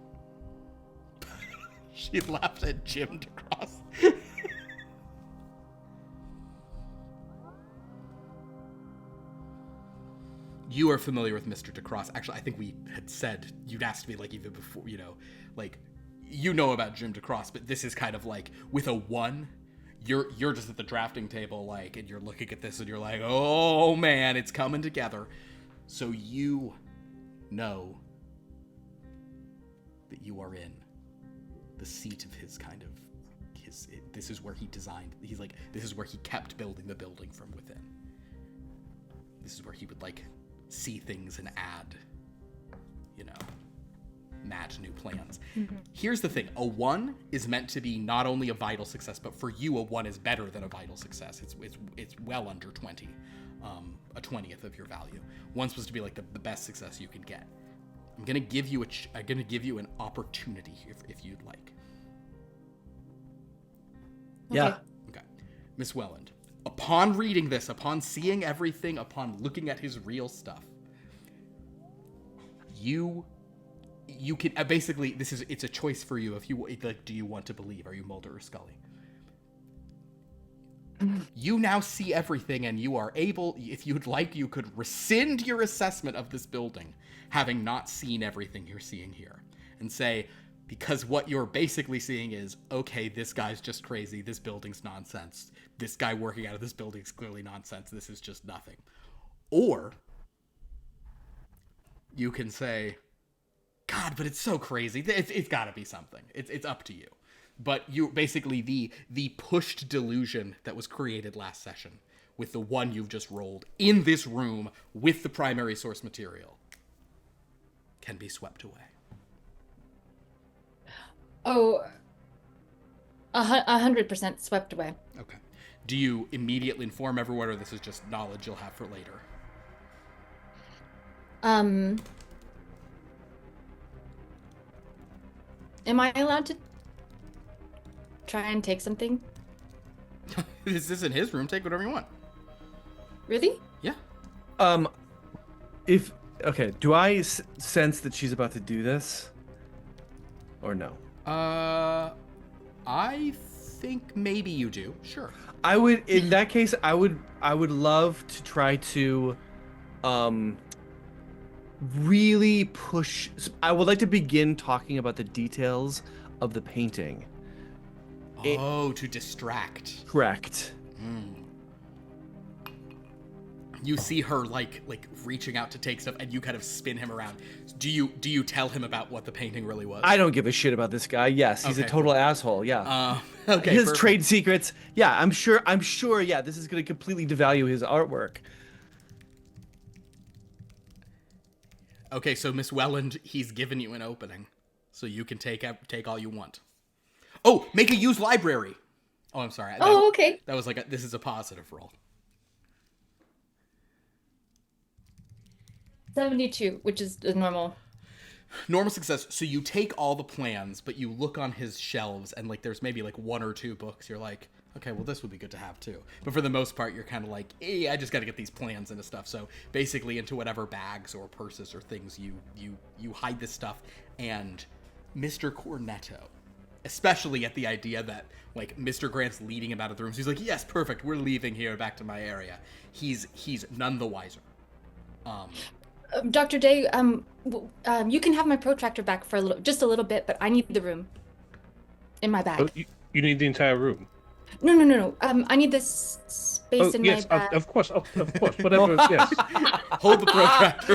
She laughed at Jim DeCross. You are familiar with Mr. DeCross. Actually, I think we had said, you'd asked me, like, even before, you know about Jim DeCross, but this is kind of like, with a 1, you're just at the drafting table, like, and you're looking at this and you're like, oh man, it's coming together. So you know that you are in the seat of his kind of, this is where he designed, this is where he kept building the building from within. This is where he would, see things and add, match new plans. Mm-hmm. Here's the thing. A 1 is meant to be not only a vital success, but for you, a 1 is better than a vital success. It's well under 20, a 20th of your value. 1's supposed to be like the best success you can get. I'm gonna give you an opportunity if you'd like. Yeah. Okay. Miss Welland, upon reading this, upon seeing everything, upon looking at his real stuff, you can basically, it's a choice for you. If you do you want to believe? Are you Mulder or Scully? You now see everything, and you are able, if you'd like, you could rescind your assessment of this building, having not seen everything you're seeing here, and say, because what you're basically seeing is, okay, this guy's just crazy, this building's nonsense, this guy working out of this building's clearly nonsense, this is just nothing. Or you can say, God, but it's so crazy, it's gotta be something. It's up to you. But you basically, the pushed delusion that was created last session with the 1 you've just rolled in this room with the primary source material can be swept away. Oh, 100% swept away. Okay. Do you immediately inform everyone, or this is just knowledge you'll have for later? Am I allowed to try and take something? This isn't his room. Take whatever you want. Really? Yeah. Do I sense that she's about to do this? Or no? I think maybe you do. Sure. I would, in that case, I would love to try to, really push. I would like to begin talking about the details of the painting. To distract. Correct. You see her like reaching out to take stuff, and you kind of spin him around. Do you tell him about what the painting really was? I don't give a shit about this guy. Yes, he's a total asshole. Yeah. Okay. His Perfect. trade secrets. Yeah, I'm sure. Yeah, this is going to completely devalue his artwork. Okay, so Miss Welland, he's given you an opening, so you can take all you want. Oh, make a use library. Oh, I'm sorry. Okay. That was this is a positive roll. 72, which is the normal. Normal success. So you take all the plans, but you look on his shelves, and there's maybe one or two books. You're like, okay, well this would be good to have too. But for the most part, you're kind of like, hey, I just got to get these plans into stuff. So basically, into whatever bags or purses or things you hide this stuff. And Mr. Cornetto, especially at the idea that Mr. Grant's leading him out of the room, so he's like, yes, perfect, we're leaving here back to my area. He's none the wiser. Dr. Day, you can have my protractor back for just a little bit, but I need the room in my bag. Oh, you need the entire room. No. I need this space in yes, my bag. of course, whatever. Yes, Hold the protractor.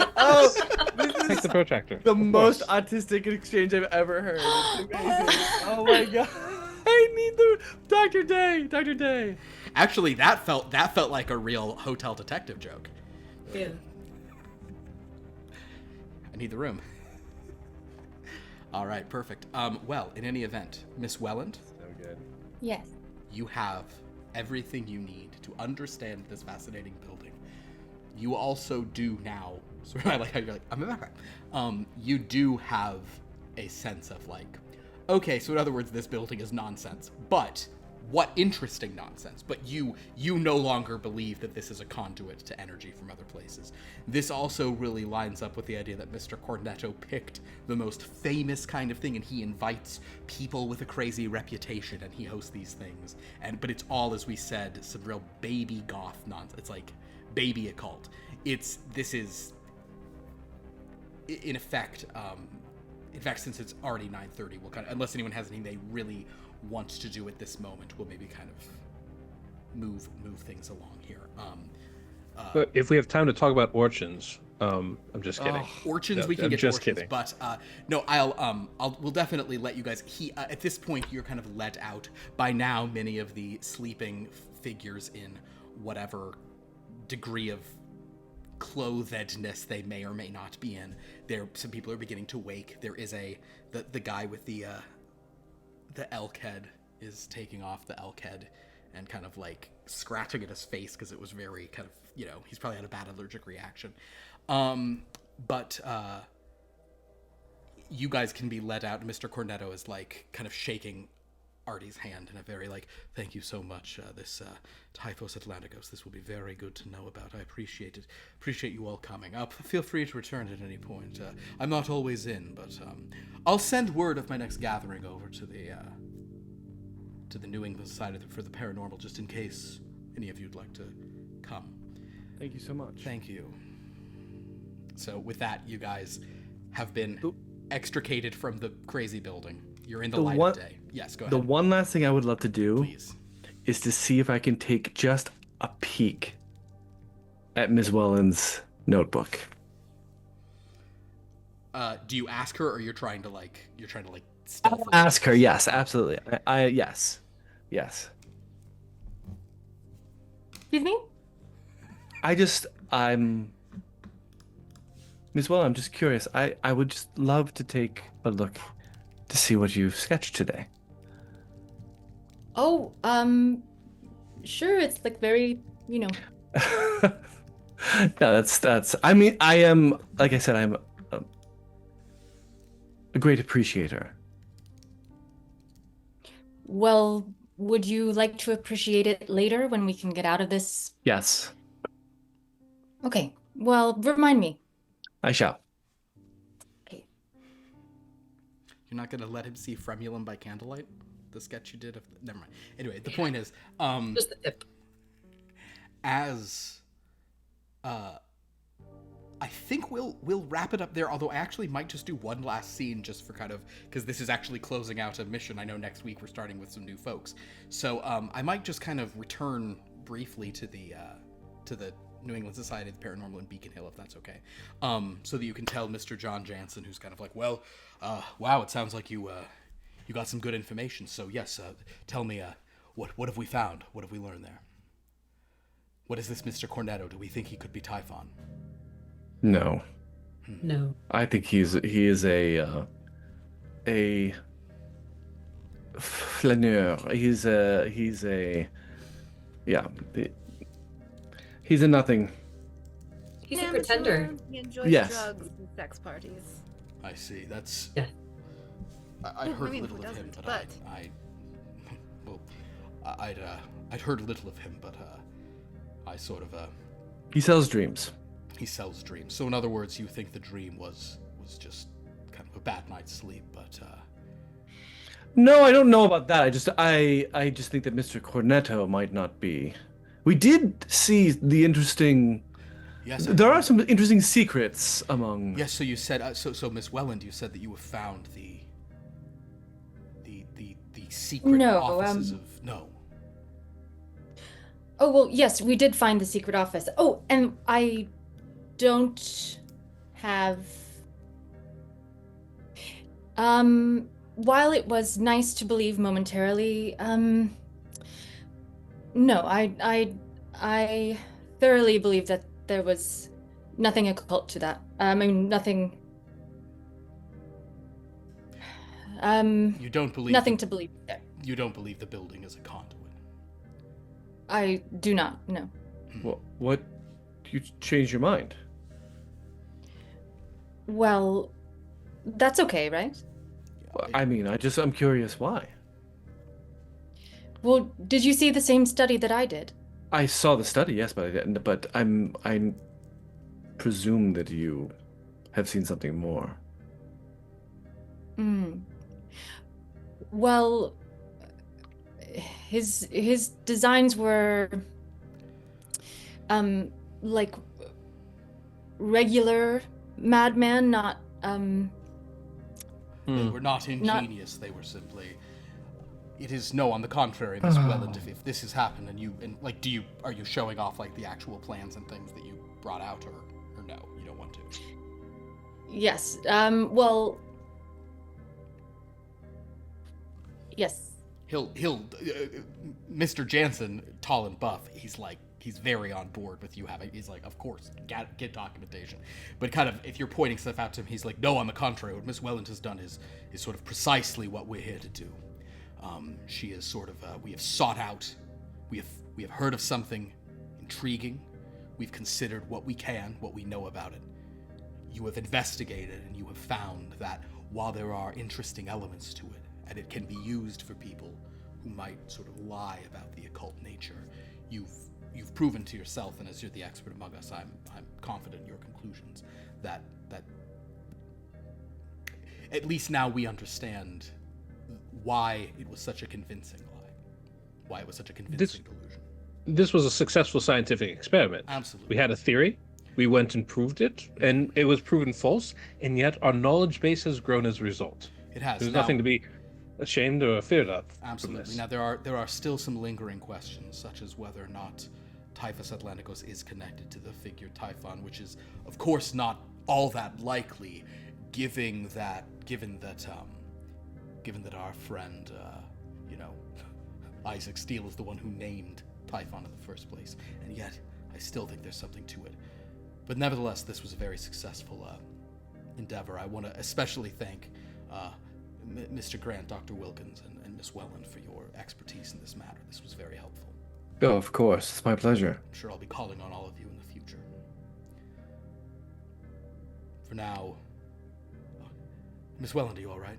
take the protractor. The most autistic exchange I've ever heard. It's amazing. Oh my god. I need the Dr. Day. Actually, that felt like a real hotel detective joke. Yeah. I need the room. All right, perfect. Well, in any event, Miss Welland, So good. Yes. you have everything you need to understand this fascinating building. You also do now, sort of, I like how you're like, I'm back. You do have a sense of okay, so in other words, this building is nonsense, but what interesting nonsense. But you no longer believe that this is a conduit to energy from other places. This also really lines up with the idea that Mr. Cornetto picked the most famous kind of thing, and he invites people with a crazy reputation, and he hosts these things. But it's all, as we said, some real baby goth nonsense. It's like baby occult. This is in effect, since it's already 9:30, we'll kind of, unless anyone has anything they really want to do at this moment, we'll maybe kind of move things along here. But if we have time to talk about orchins, I'm just kidding. Orchins, we can I'm get just to orchins, kidding. but no, we'll definitely let you guys. At this point, you're kind of let out. By now, many of the sleeping figures, in whatever degree of clothedness they may or may not be in, some people are beginning to wake. There is the guy with the elk head is taking off the elk head and kind of scratching at his face because it was very kind of, he's probably had a bad allergic reaction. But you guys can be let out. Mr. Cornetto is kind of shaking Artie's hand in a very thank you so much, this Typhus Atlanticus. This will be very good to know about. I appreciate it. Appreciate you all coming up. Feel free to return at any point. I'm not always in, but I'll send word of my next gathering over to the New England Society for the Paranormal, just in case any of you'd like to come. Thank you so much. Thank you. So with that, you guys have been extricated from the crazy building. You're in the light of day. Yes, go ahead. The one last thing I would love to do Please. is to see if I can take just a peek at Ms. Welland's notebook. Do you ask her, or you're trying to stealth? Ask her. Yes, absolutely. Yes. Excuse me? Ms. Welland, I'm just curious. I would just love to take a look to see what you've sketched today. Oh, sure. It's very, No, that's. I mean, I am. Like I said, I'm a great appreciator. Well, would you like to appreciate it later when we can get out of this? Yes, Okay. Well, remind me. I shall. Okay. You're not going to let him see Fremulum by candlelight? the sketch you did of never mind. Anyway, the point is Just the tip. as I think we'll wrap it up there, although I actually might just do one last scene just for kind of, because this is actually closing out a mission. I know next week we're starting with some new folks. So I might just kind of return briefly to the New England Society of the Paranormal in Beacon Hill, if that's okay. So that you can tell Mr. John Jansen, who's kind of like, well, wow, it sounds like you got some good information. So yes, tell me, what have we found? What have we learned there? What is this Mr. Cornetto? Do we think he could be Typhon? No. No. I think he is a flaneur. He's a nothing. He's a pretender. He enjoys Yes. drugs and sex parties. I see. That's. Yeah. I Well, heard I mean, little who of him, doesn't, but but- I'd heard little of him, but I sort of He sells dreams. he sells dreams. So in other words, you think the dream was just kind of a bad night's sleep, but No, I don't know about that. I just think that Mr. Cornetto might not be. We did see the interesting. yes, There are some interesting secrets among. Yes, so you said so Miss Welland, you said that you have found the secret No, offices of no. Oh, well, yes, we did find the secret office. Oh, and I don't have. While it was nice to believe momentarily, no, I thoroughly believe that there was nothing occult to that. I mean, nothing. You don't believe Nothing to believe there. You don't believe the building is a conduit. I do not. No. What? You changed your mind? Well, that's okay, right? Well, I mean, I'm curious why. Well, did you see the same study that I did? I saw the study, yes, but I didn't. But I presume that you have seen something more. Hmm. Well, his designs were like regular madman, not They were not ingenious. They were simply. It is no. On the contrary, Miss Welland. If this has happened, and like, are you showing off like the actual plans and things that you brought out, or no? You don't want to. yes. Well, yes. He'll Mr. Jansen, tall and buff. He's very on board with you having. He's like, of course, get documentation. But kind of, if you're pointing stuff out to him, he's like, no. On the contrary, what Miss Welland has done is sort of precisely what we're here to do. She is sort of. We have sought out. We have heard of something intriguing. We've considered what we know about it. You have investigated, and you have found that while there are interesting elements to it, and it can be used for people who might sort of lie about the occult nature, you've proven to yourself, and as you're the expert among us, I'm confident in your conclusions that at least now we understand why it was such a convincing lie, why it was such a convincing delusion. This was a successful scientific experiment. Absolutely. We had a theory, we went and proved it, and it was proven false, and yet our knowledge base has grown as a result. It has. There's Now- nothing to be ashamed or feared of. from Absolutely. this. Now there are still some lingering questions, such as whether or not Typhus Atlanticus is connected to the figure Typhon, which is, of course, not all that likely, given that our friend, Isaac Steele is the one who named Typhon in the first place, and yet I still think there's something to it. But nevertheless, this was a very successful endeavor. I want to especially thank Mr. Grant, Dr. Wilkins, and Miss Welland for your expertise in this matter. This was very helpful. Oh, of course, it's my pleasure. I'm sure I'll be calling on all of you in the future. For now, Miss Welland, are you all right?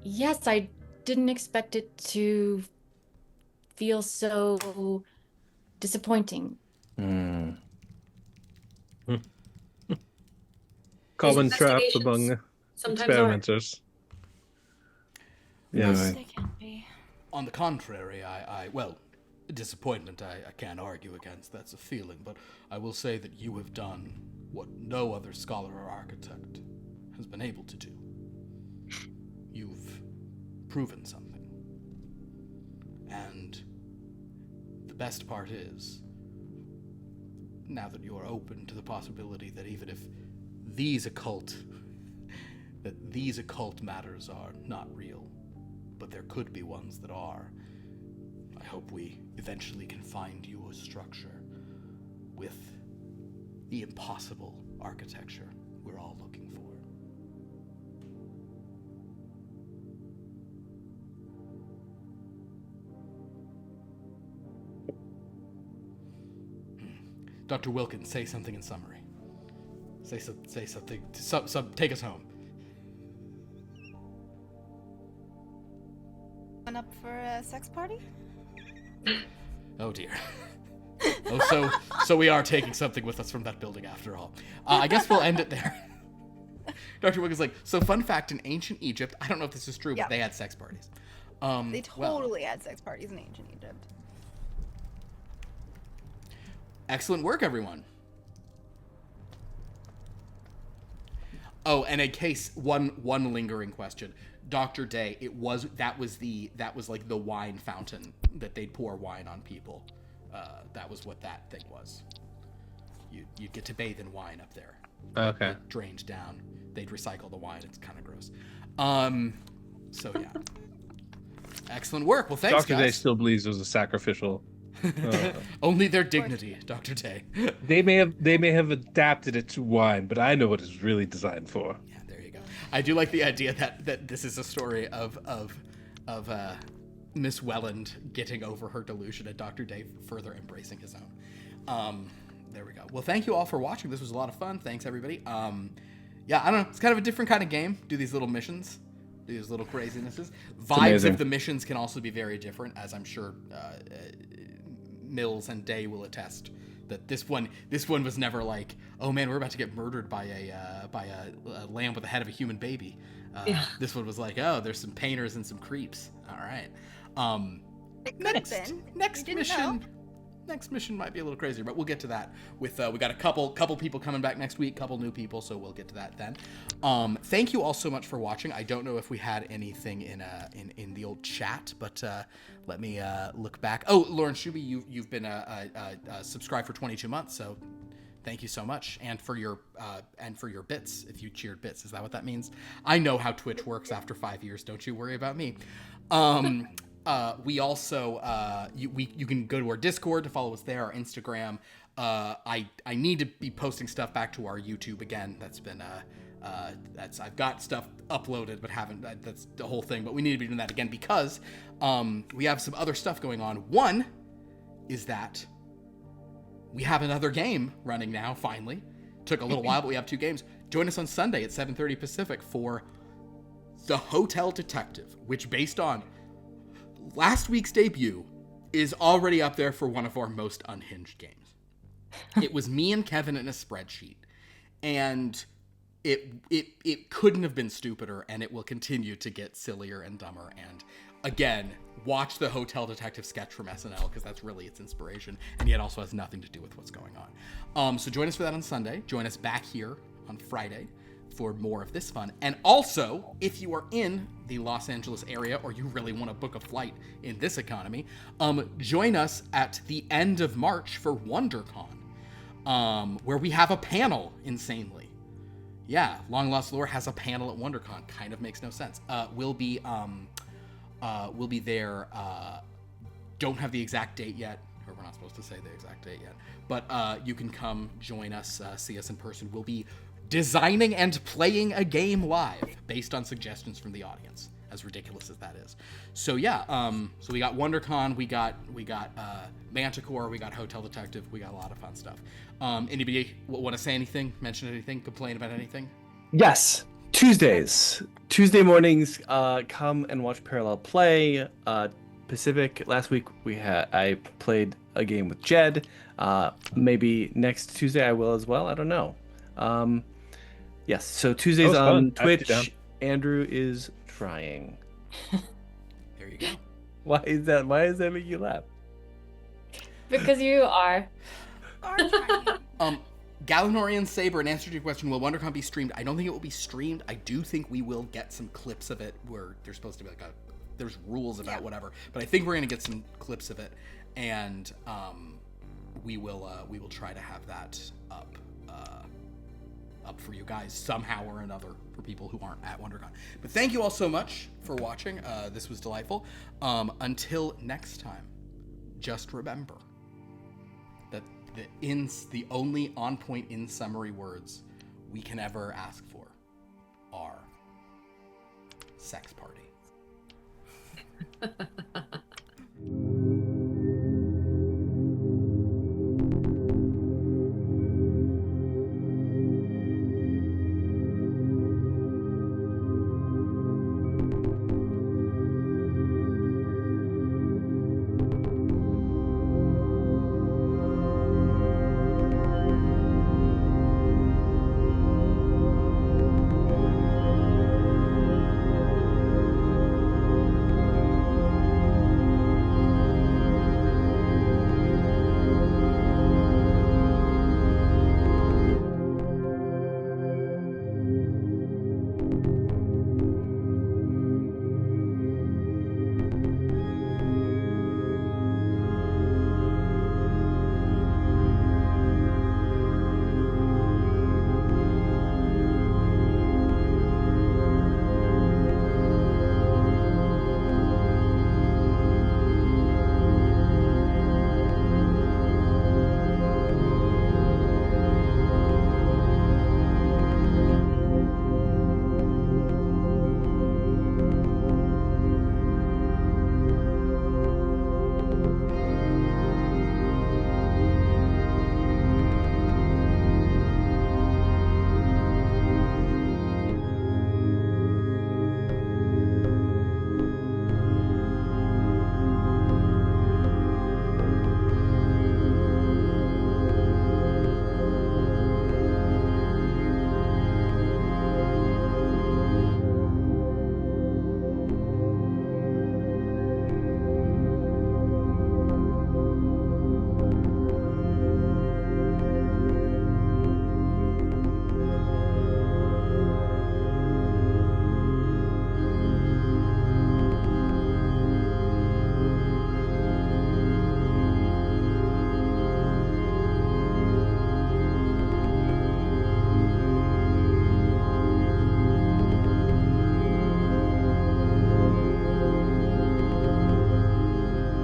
Yes, I didn't expect it to feel so disappointing. Common trap investigations among sometimes are. experimenters. Yeah, Yes. right. They can't be. On the contrary, well, disappointment I can't argue against. That's a feeling, but I will say that you have done what no other scholar or architect has been able to do. You've proven something. And the best part is, now that you are open to the possibility that even if these occult matters are not real, but there could be ones that are, I hope we eventually can find you a structure with the impossible architecture we're all looking for. Dr. Wilkins, say something in summary. Say something. Take us home. Going up for a sex party? Oh dear. Oh, so we are taking something with us from that building after all. I guess we'll end it there. Dr. Wilkins is like, so fun fact, in ancient Egypt, I don't know if this is true, Yeah. but they had sex parties. They totally had sex parties in ancient Egypt. Excellent work, everyone. Oh, and in case one lingering question, Dr. Day, that was like the wine fountain that they'd pour wine on people. That was what that thing was. You'd get to bathe in wine up there. Okay. It drained down. They'd recycle the wine. It's kind of gross. So yeah. Excellent work. Well, thanks, Dr. Day guys. still believes it was a sacrificial. Only their dignity, Dr. Day. They may have adapted it to wine, but I know what it's really designed for. Yeah, there you go. I do like the idea that this is a story of Miss Welland getting over her delusion and Dr. Day further embracing his own. There we go. Well, thank you all for watching. This was a lot of fun. Thanks, everybody. Yeah, I don't know. It's kind of a different kind of game. Do these little missions. Do these little crazinesses. Vibes amazing. of the missions can also be very different, as I'm sure Mills and Day will attest. That this one was never like, oh man, we're about to get murdered by a lamb with the head of a human baby. Yeah. This one was like, oh, there's some painters and some creeps. All right. It could have been. Next We didn't mission. know. Next mission might be a little crazier, but we'll get to that. With we got a couple people coming back next week, couple new people, so we'll get to that then. Thank you all so much for watching. I don't know if we had anything in the old chat, but let me look back. Oh, Lauren Schuby, you've been subscribed for 22 months, so thank you so much, and for your bits. If you cheered bits, is that what that means? I know how Twitch works after 5 years. Don't you worry about me. We also you can go to our Discord to follow us there, our Instagram. I need to be posting stuff back to our YouTube again. That's been I've got stuff uploaded but haven't. That's the whole thing. But we need to be doing that again because we have some other stuff going on. One is that we have another game running now. Finally, took a little while, but we have 2 games. Join us on Sunday at 7:30 Pacific for The Hotel Detective, which based on last week's debut is already up there for one of our most unhinged games. It was me and Kevin in a spreadsheet, and it couldn't have been stupider, and it will continue to get sillier and dumber. And again, watch the Hotel Detective sketch from SNL because that's really its inspiration, and yet also has nothing to do with what's going on. So join us for that on Sunday. Join us back here on Friday for more of this fun. And also, if you are in the Los Angeles area or you really want to book a flight in this economy, join us at the end of March for WonderCon, where we have a panel, insanely. Yeah, Long Lost Lore has a panel at WonderCon. Kind of makes no sense. We'll be there. Don't have the exact date yet, or we're not supposed to say the exact date yet. But you can come join us, see us in person. We'll be designing and playing a game live based on suggestions from the audience, as ridiculous as that is. So yeah, so we got WonderCon, we got Manticore, we got Hotel Detective, we got a lot of fun stuff. Anybody want to say anything, mention anything, complain about anything? Yes. Tuesday mornings, come and watch Parallel Play. Pacific. Last week I played a game with Jed. Maybe next Tuesday I will as well. I don't know. Yes. So Tuesdays That was on fun. I have to Twitch. Andrew is trying. Why is that? Why does that make you laugh? Because you are. Are trying. Galanorian Saber, in answer to your question, will WonderCon be streamed? I don't think it will be streamed. I do think we will get some clips of it where there's supposed to be there's rules about whatever, but I think we're gonna get some clips of it, and we will try to have that up for you guys somehow or another for people who aren't at WonderCon. But thank you all so much for watching. This was delightful. Until next time, just remember that the only on-point in summary words we can ever ask for are sex party.